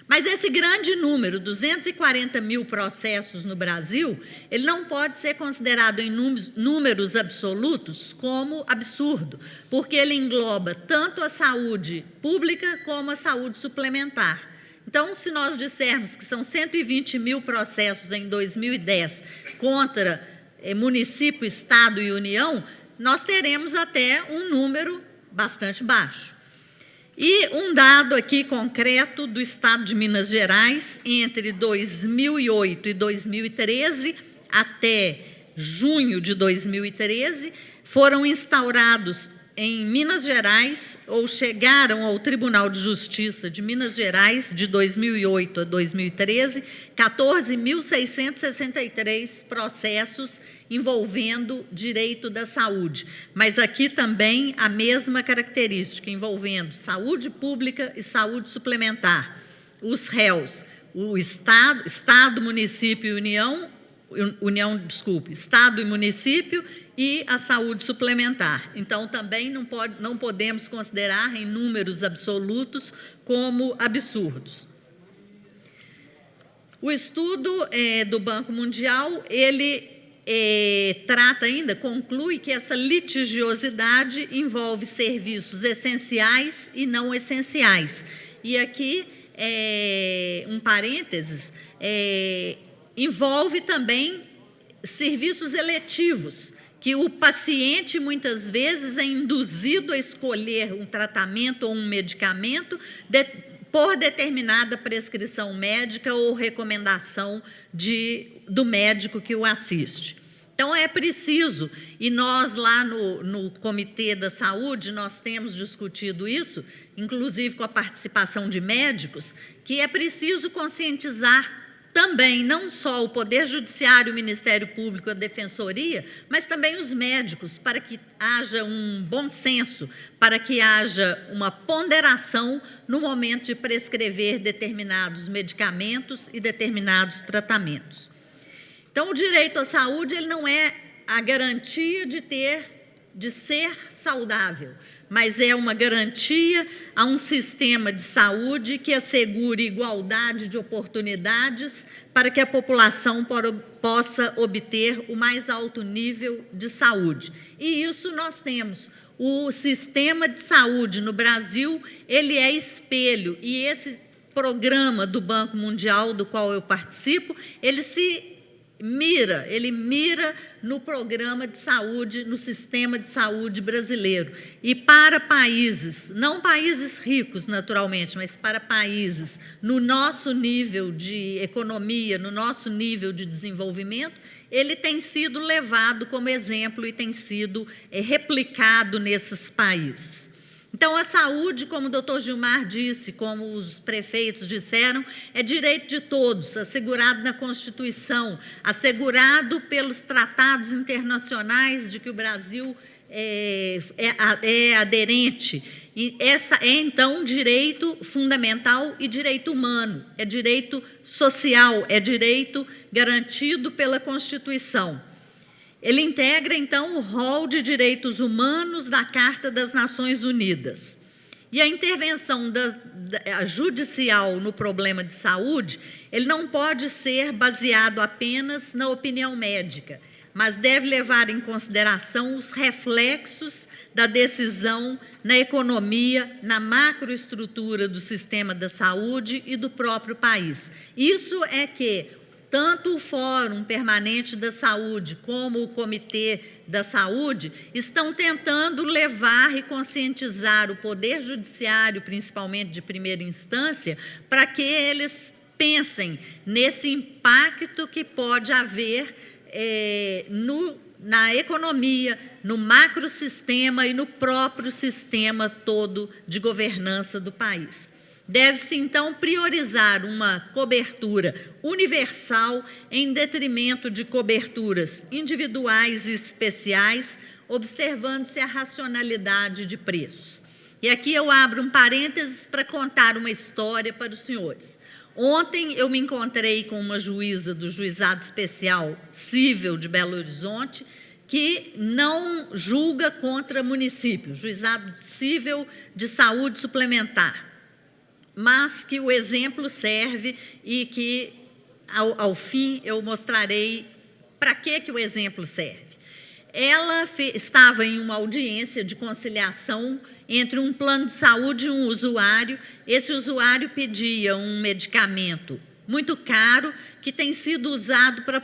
Mas esse grande número, 240 mil processos no Brasil, ele não pode ser considerado em números absolutos como absurdo, porque ele engloba tanto a saúde pública como a saúde suplementar. Então, se nós dissermos que são 120 mil processos em 2010 contra município, Estado e União, nós teremos até um número bastante baixo. E um dado aqui concreto do Estado de Minas Gerais, entre 2008 e 2013, até junho de 2013, foram instaurados em Minas Gerais, ou chegaram ao Tribunal de Justiça de Minas Gerais, de 2008 a 2013, 14.663 processos envolvendo direito da saúde. Mas aqui também a mesma característica, envolvendo saúde pública e saúde suplementar. Os réus, o Estado, município e Estado e município e a saúde suplementar. Então, também não podemos considerar em números absolutos como absurdos. O estudo do Banco Mundial, ele conclui que essa litigiosidade envolve serviços essenciais e não essenciais. E aqui, um parênteses, envolve também serviços eletivos, que o paciente, muitas vezes, é induzido a escolher um tratamento ou um medicamento por determinada prescrição médica ou recomendação do médico que o assiste. Então, é preciso, e nós lá no Comitê da Saúde, nós temos discutido isso, inclusive com a participação de médicos, que é preciso conscientizar também, não só o Poder Judiciário, o Ministério Público, a Defensoria, mas também os médicos, para que haja um bom senso, para que haja uma ponderação no momento de prescrever determinados medicamentos e determinados tratamentos. Então, o direito à saúde, ele não é a garantia de ser saudável, mas é uma garantia a um sistema de saúde que assegure igualdade de oportunidades para que a população possa obter o mais alto nível de saúde. E isso nós temos. O sistema de saúde no Brasil, ele é espelho, e esse programa do Banco Mundial, do qual eu participo, ele mira no programa de saúde, no sistema de saúde brasileiro. E para países, não países ricos, naturalmente, mas para países no nosso nível de economia, no nosso nível de desenvolvimento, ele tem sido levado como exemplo e tem sido replicado nesses países. Então, a saúde, como o doutor Gilmar disse, como os prefeitos disseram, é direito de todos, assegurado na Constituição, assegurado pelos tratados internacionais de que o Brasil é aderente. E essa é, então, direito fundamental e direito humano, é direito social, é direito garantido pela Constituição. Ele integra, então, o rol de direitos humanos da Carta das Nações Unidas. E a intervenção judicial no problema de saúde, ele não pode ser baseado apenas na opinião médica, mas deve levar em consideração os reflexos da decisão na economia, na macroestrutura do sistema da saúde e do próprio país. Isso é que tanto o Fórum Permanente da Saúde como o Comitê da Saúde estão tentando levar e conscientizar o Poder Judiciário, principalmente de primeira instância, para que eles pensem nesse impacto que pode haver na economia, no macrosistema e no próprio sistema todo de governança do país. Deve-se, então, priorizar uma cobertura universal em detrimento de coberturas individuais e especiais, observando-se a racionalidade de preços. E aqui eu abro um parênteses para contar uma história para os senhores. Ontem eu me encontrei com uma juíza do Juizado Especial Cível de Belo Horizonte, que não julga contra município, Juizado Cível de Saúde Suplementar, mas que o exemplo serve e que, ao fim, eu mostrarei para que o exemplo serve. Ela estava em uma audiência de conciliação entre um plano de saúde e um usuário. Esse usuário pedia um medicamento muito caro que tem sido usado para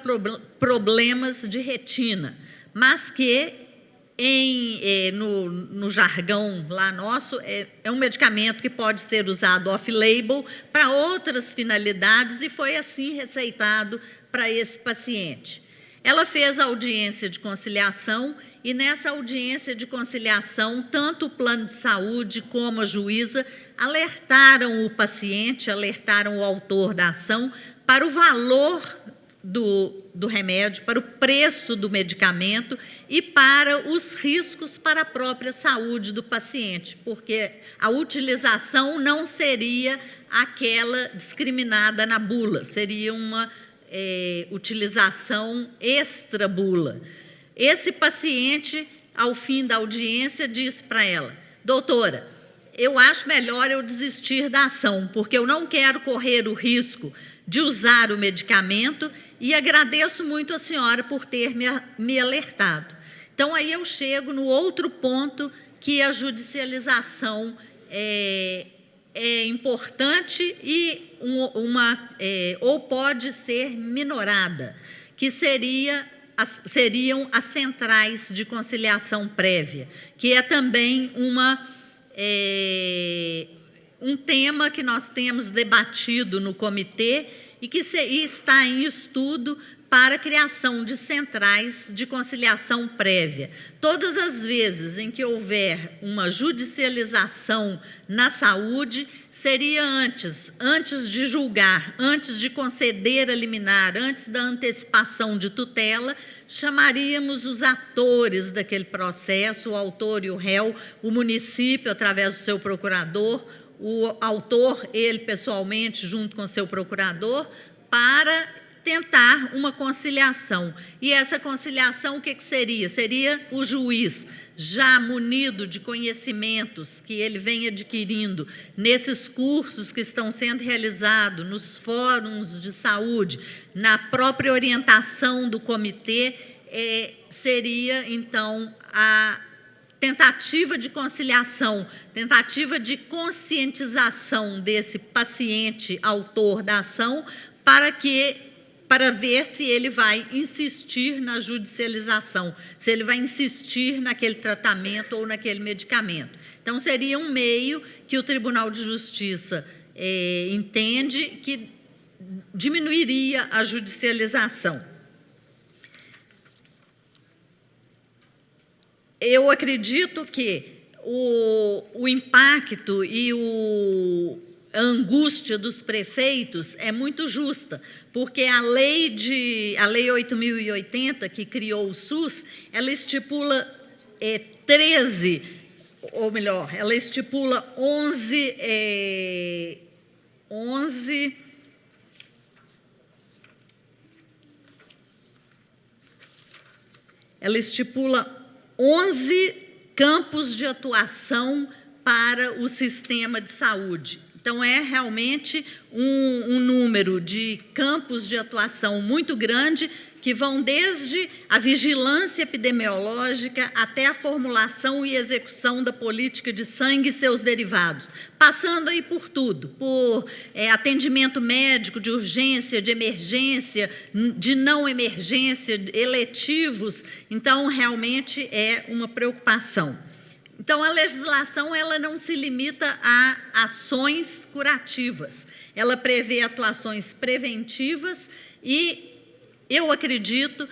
problemas de retina, mas que no jargão lá nosso, é um medicamento que pode ser usado off-label para outras finalidades e foi assim receitado para esse paciente. Ela fez a audiência de conciliação e nessa audiência de conciliação, tanto o plano de saúde como a juíza alertaram o paciente, alertaram o autor da ação para o valor do remédio, para o preço do medicamento e para os riscos para a própria saúde do paciente, porque a utilização não seria aquela discriminada na bula, seria uma utilização extra-bula. Esse paciente, ao fim da audiência, disse para ela: doutora, eu acho melhor eu desistir da ação, porque eu não quero correr o risco de usar o medicamento e agradeço muito a senhora por ter me alertado. Então, aí eu chego no outro ponto, que a judicialização é importante e ou pode ser minorada, que seriam as centrais de conciliação prévia, que é também um tema que nós temos debatido no comitê e que está em estudo para a criação de centrais de conciliação prévia. Todas as vezes em que houver uma judicialização na saúde, seria antes de julgar, antes de conceder a liminar, antes da antecipação de tutela, chamaríamos os atores daquele processo, o autor e o réu, o município, através do seu procurador, o autor, ele pessoalmente, junto com o seu procurador, para tentar uma conciliação. E essa conciliação, o que seria? Seria o juiz, já munido de conhecimentos que ele vem adquirindo nesses cursos que estão sendo realizados, nos fóruns de saúde, na própria orientação do comitê, seria, então, a tentativa de conciliação, tentativa de conscientização desse paciente autor da ação para ver se ele vai insistir na judicialização, se ele vai insistir naquele tratamento ou naquele medicamento. Então, seria um meio que o Tribunal de Justiça entende que diminuiria a judicialização. Eu acredito que o impacto e a angústia dos prefeitos é muito justa, porque a lei 8.080, que criou o SUS, ela estipula 13, ou melhor, ela estipula 11 ela estipula 11 campos de atuação para o sistema de saúde. Então, é realmente um número de campos de atuação muito grande, que vão desde a vigilância epidemiológica até a formulação e execução da política de sangue e seus derivados, passando aí por tudo, por atendimento médico de urgência, de emergência, de não emergência, eletivos. Então, realmente é uma preocupação. Então, a legislação ela não se limita a ações curativas, ela prevê atuações preventivas e eu acredito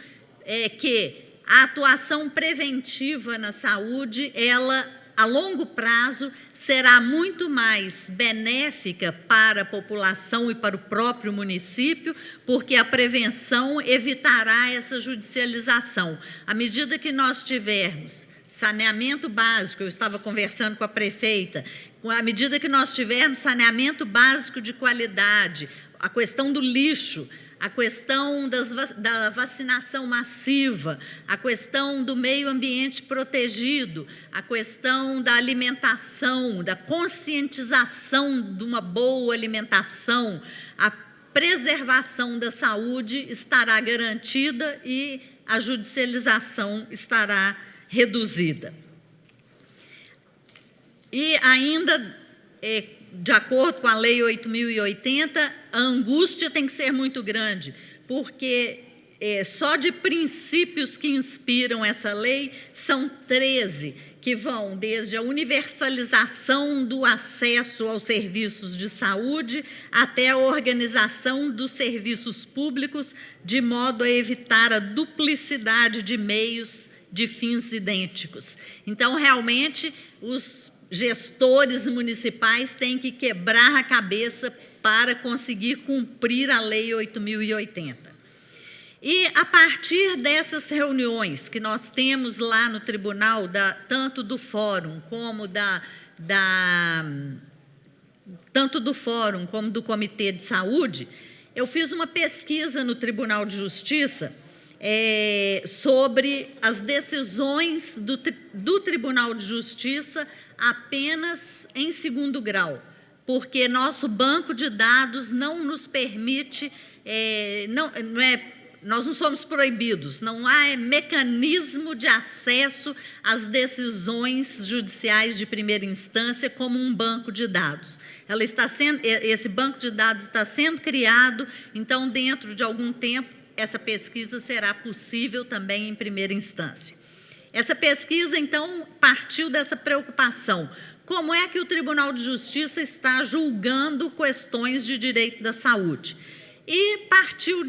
que A atuação preventiva na saúde, ela, a longo prazo, será muito mais benéfica para a população e para o próprio município, porque a prevenção evitará essa judicialização. À medida que nós tivermos saneamento básico, eu estava conversando com a prefeita, à medida que nós tivermos saneamento básico de qualidade, a questão do lixo, a questão da vacinação massiva, a questão do meio ambiente protegido, a questão da alimentação, da conscientização de uma boa alimentação, a preservação da saúde estará garantida e a judicialização estará reduzida. E ainda, de acordo com a Lei 8.080, a angústia tem que ser muito grande, porque só de princípios que inspiram essa lei são 13, que vão desde a universalização do acesso aos serviços de saúde até a organização dos serviços públicos, de modo a evitar a duplicidade de meios de fins idênticos. Então, realmente, os gestores municipais têm que quebrar a cabeça para conseguir cumprir a Lei 8.080. E, a partir dessas reuniões que nós temos lá no tribunal, tanto do fórum como do Comitê de Saúde, eu fiz uma pesquisa no Tribunal de Justiça sobre as decisões do Tribunal de Justiça apenas em segundo grau, porque nosso banco de dados não nos permite, nós não somos proibidos, não há mecanismo de acesso às decisões judiciais de primeira instância como um banco de dados. Esse banco de dados está sendo criado, então, dentro de algum tempo, essa pesquisa será possível também em primeira instância. Essa pesquisa, então, partiu dessa preocupação. Como é que o Tribunal de Justiça está julgando questões de direito da saúde? E partiu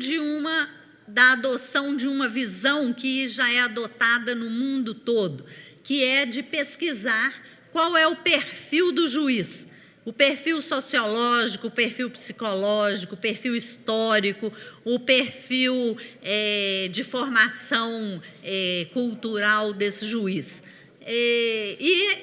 da adoção de uma visão que já é adotada no mundo todo, que é de pesquisar qual é o perfil do juiz. O perfil sociológico, o perfil psicológico, o perfil histórico, o perfil de formação cultural desse juiz. E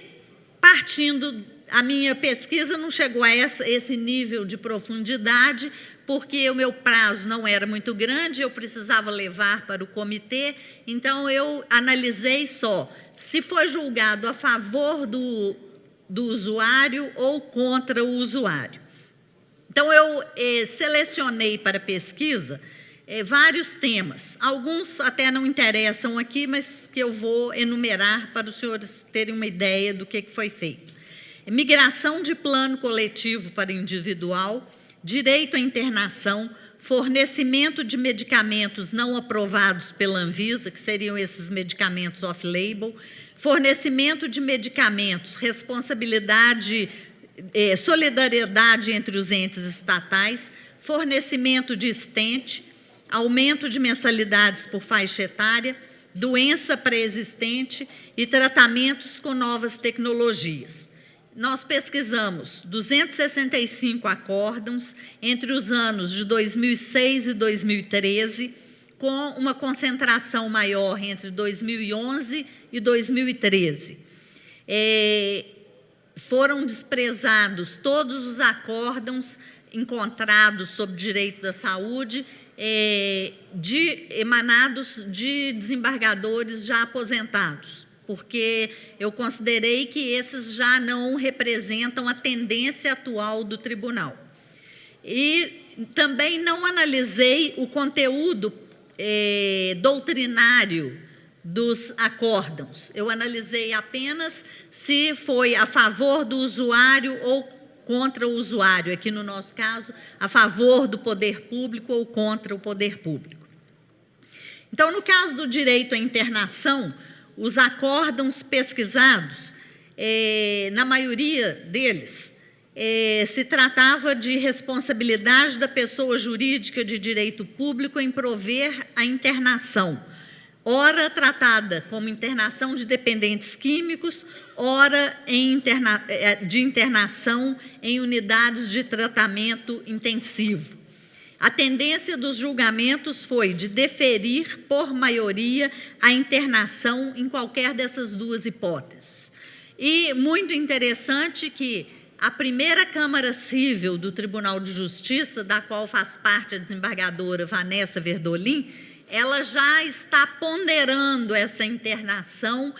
partindo, a minha pesquisa não chegou a esse nível de profundidade, porque o meu prazo não era muito grande, eu precisava levar para o comitê, então eu analisei só se foi julgado a favor do usuário ou contra o usuário. Então, eu selecionei para pesquisa vários temas. Alguns até não interessam aqui, mas que eu vou enumerar para os senhores terem uma ideia do que foi feito. Migração de plano coletivo para individual, direito à internação, fornecimento de medicamentos não aprovados pela Anvisa, que seriam esses medicamentos off-label, fornecimento de medicamentos, responsabilidade, solidariedade entre os entes estatais, fornecimento de estente, aumento de mensalidades por faixa etária, doença pré-existente e tratamentos com novas tecnologias. Nós pesquisamos 265 acórdãos entre os anos de 2006 e 2013, com uma concentração maior entre 2011 e 2013. Foram desprezados todos os acórdãos encontrados sobre direito da saúde, emanados de desembargadores já aposentados, porque eu considerei que esses já não representam a tendência atual do tribunal. E também não analisei o conteúdo doutrinário dos acórdãos. Eu analisei apenas se foi a favor do usuário ou contra o usuário, aqui no nosso caso, a favor do poder público ou contra o poder público. Então, no caso do direito à internação, os acórdãos pesquisados, na maioria deles, se tratava de responsabilidade da pessoa jurídica de direito público em prover a internação. ora tratada como internação de dependentes químicos, ora de internação em unidades de tratamento intensivo. A tendência dos julgamentos foi de deferir, por maioria, a internação em qualquer dessas duas hipóteses. E muito interessante que a primeira Câmara Civil do Tribunal de Justiça, da qual faz parte a desembargadora Vanessa Verdolim, ela já está ponderando essa internação,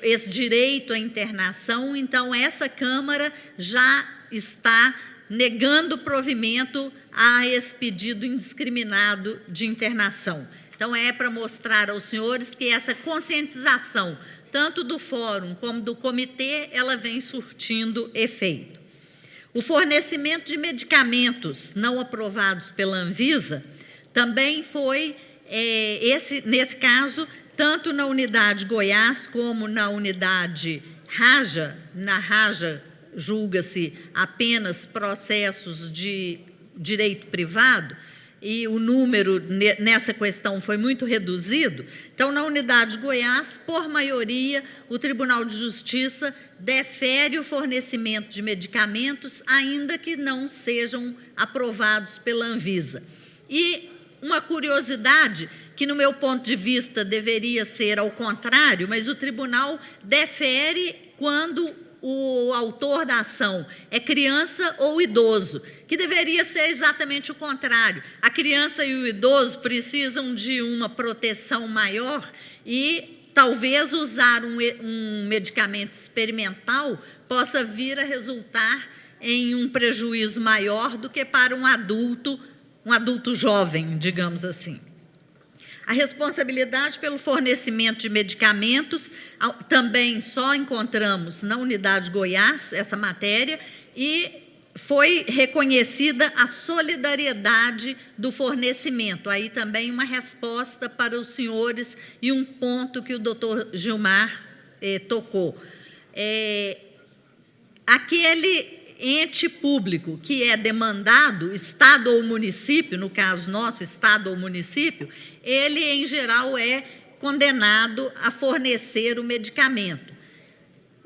esse direito à internação, então essa Câmara já está negando provimento a esse pedido indiscriminado de internação. Então, é para mostrar aos senhores que essa conscientização, tanto do fórum como do comitê, ela vem surtindo efeito. O fornecimento de medicamentos não aprovados pela Anvisa também foi, nesse caso, tanto na unidade Goiás como na unidade Raja. Na Raja, julga-se apenas processos de direito privado, e o número nessa questão foi muito reduzido. Então, na unidade de Goiás, por maioria, o Tribunal de Justiça defere o fornecimento de medicamentos, ainda que não sejam aprovados pela Anvisa. E uma curiosidade, que no meu ponto de vista deveria ser ao contrário, mas o tribunal defere quando o autor da ação é criança ou idoso, que deveria ser exatamente o contrário. A criança e o idoso precisam de uma proteção maior e talvez usar um medicamento experimental possa vir a resultar em um prejuízo maior do que para um adulto jovem, digamos assim. A responsabilidade pelo fornecimento de medicamentos, também só encontramos na unidade Goiás, essa matéria, e foi reconhecida a solidariedade do fornecimento. Aí também uma resposta para os senhores e um ponto que o doutor Gilmar tocou. Aquele ente público que é demandado, Estado ou município, no caso nosso, Estado ou município, ele, em geral, é condenado a fornecer o medicamento,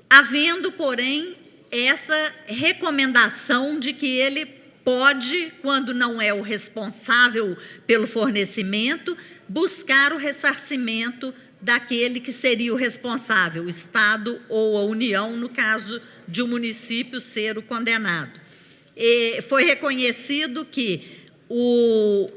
havendo, porém, essa recomendação de que ele pode, quando não é o responsável pelo fornecimento, buscar o ressarcimento daquele que seria o responsável, o Estado ou a União, no caso de um município ser o condenado. Foi reconhecido que o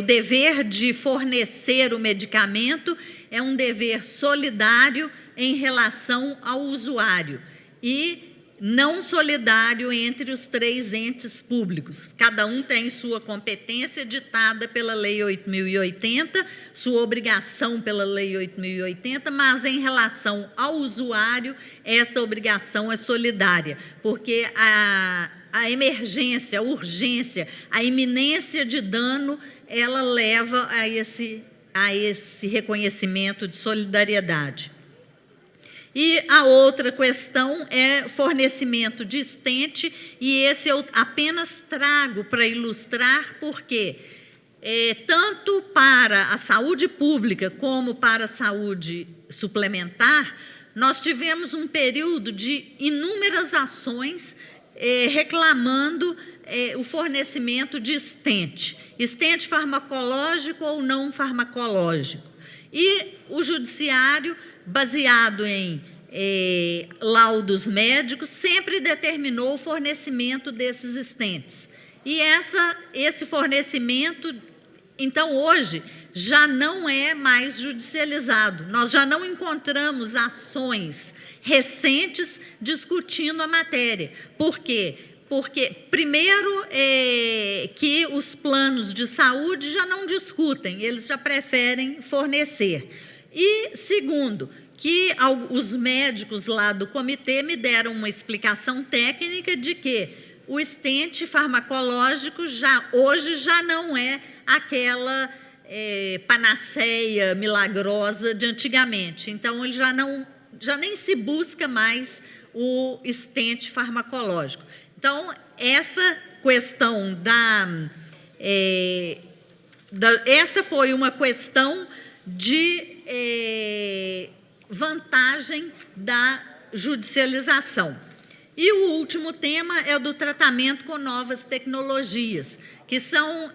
dever de fornecer o medicamento é um dever solidário em relação ao usuário e não solidário entre os três entes públicos. Cada um tem sua competência ditada pela Lei 8.080, sua obrigação pela Lei 8.080, mas em relação ao usuário, essa obrigação é solidária, porque a emergência, a urgência, a iminência de dano, ela leva a esse reconhecimento de solidariedade. E a outra questão é fornecimento de estente, e esse eu apenas trago para ilustrar, porque tanto para a saúde pública como para a saúde suplementar, nós tivemos um período de inúmeras ações reclamando o fornecimento de estente farmacológico ou não farmacológico. E o judiciário, baseado em laudos médicos, sempre determinou o fornecimento desses estentes. E esse fornecimento, então, hoje, já não é mais judicializado. Nós já não encontramos ações recentes discutindo a matéria. Por quê? Porque, primeiro, que os planos de saúde já não discutem, eles já preferem fornecer. E, segundo, que os médicos lá do comitê me deram uma explicação técnica de que o estente farmacológico hoje já não é aquela panaceia milagrosa de antigamente. Então, ele já nem se busca mais o estente farmacológico. Então, essa questão Essa foi uma questão de vantagem da judicialização. E o último tema é o do tratamento com novas tecnologias, que são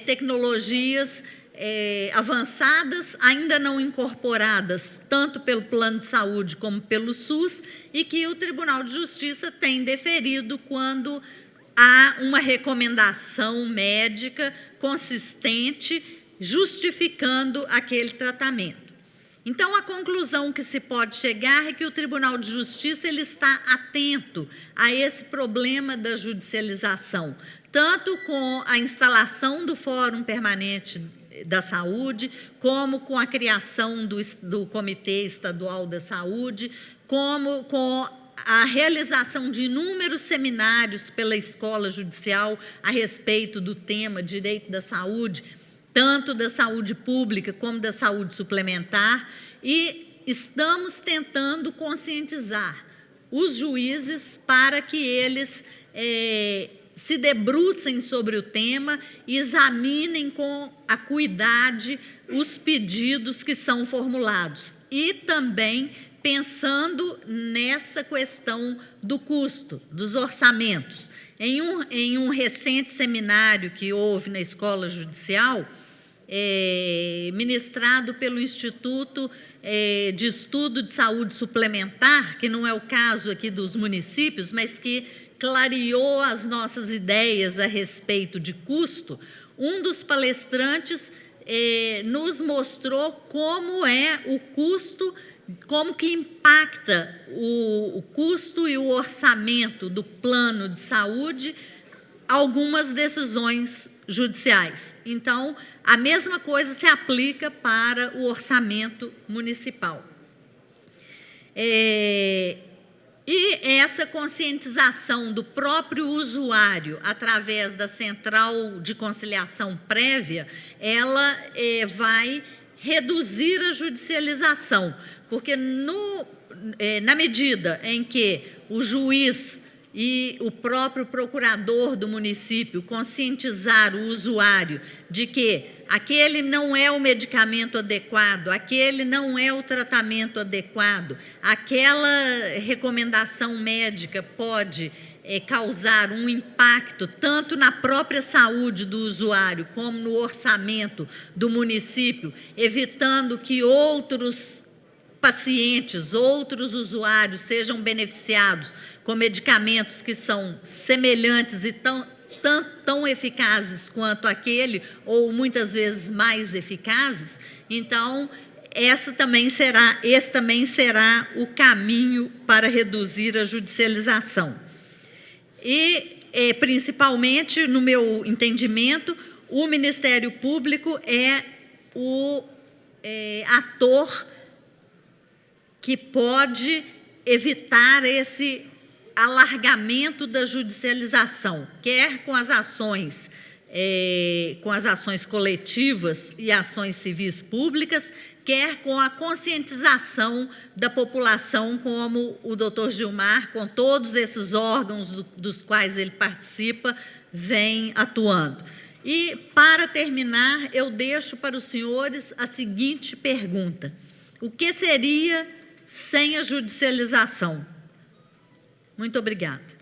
tecnologias avançadas, ainda não incorporadas, tanto pelo Plano de Saúde como pelo SUS, e que o Tribunal de Justiça tem deferido quando há uma recomendação médica consistente justificando aquele tratamento. Então, a conclusão que se pode chegar é que o Tribunal de Justiça ele está atento a esse problema da judicialização, tanto com a instalação do Fórum Permanente da Saúde, como com a criação do Comitê Estadual da Saúde, como com a realização de inúmeros seminários pela Escola Judicial a respeito do tema direito da saúde, tanto da saúde pública como da saúde suplementar, e estamos tentando conscientizar os juízes para que eles se debrucem sobre o tema e examinem com acuidade os pedidos que são formulados. E também pensando nessa questão do custo, dos orçamentos. Em um recente seminário que houve na Escola Judicial, ministrado pelo Instituto de Estudo de Saúde Suplementar, que não é o caso aqui dos municípios, mas que clareou as nossas ideias a respeito de custo, um dos palestrantes nos mostrou como é o custo, como que impacta o custo e o orçamento do plano de saúde algumas decisões judiciais. Então, a mesma coisa se aplica para o orçamento municipal. E essa conscientização do próprio usuário através da central de conciliação prévia, ela vai reduzir a judicialização, porque na medida em que o juiz e o próprio procurador do município conscientizar o usuário de que aquele não é o medicamento adequado, aquele não é o tratamento adequado, aquela recomendação médica pode causar um impacto tanto na própria saúde do usuário como no orçamento do município, evitando que outros pacientes, outros usuários sejam beneficiados com medicamentos que são semelhantes e tão eficazes quanto aquele, ou muitas vezes mais eficazes. Então, esse também será o caminho para reduzir a judicialização. E, principalmente, no meu entendimento, o Ministério Público é o ator que pode evitar esse alargamento da judicialização, quer com as ações coletivas e ações civis públicas, quer com a conscientização da população, como o doutor Gilmar, com todos esses órgãos dos quais ele participa, vem atuando. E, para terminar, eu deixo para os senhores a seguinte pergunta: o que seria sem a judicialização? Muito obrigada.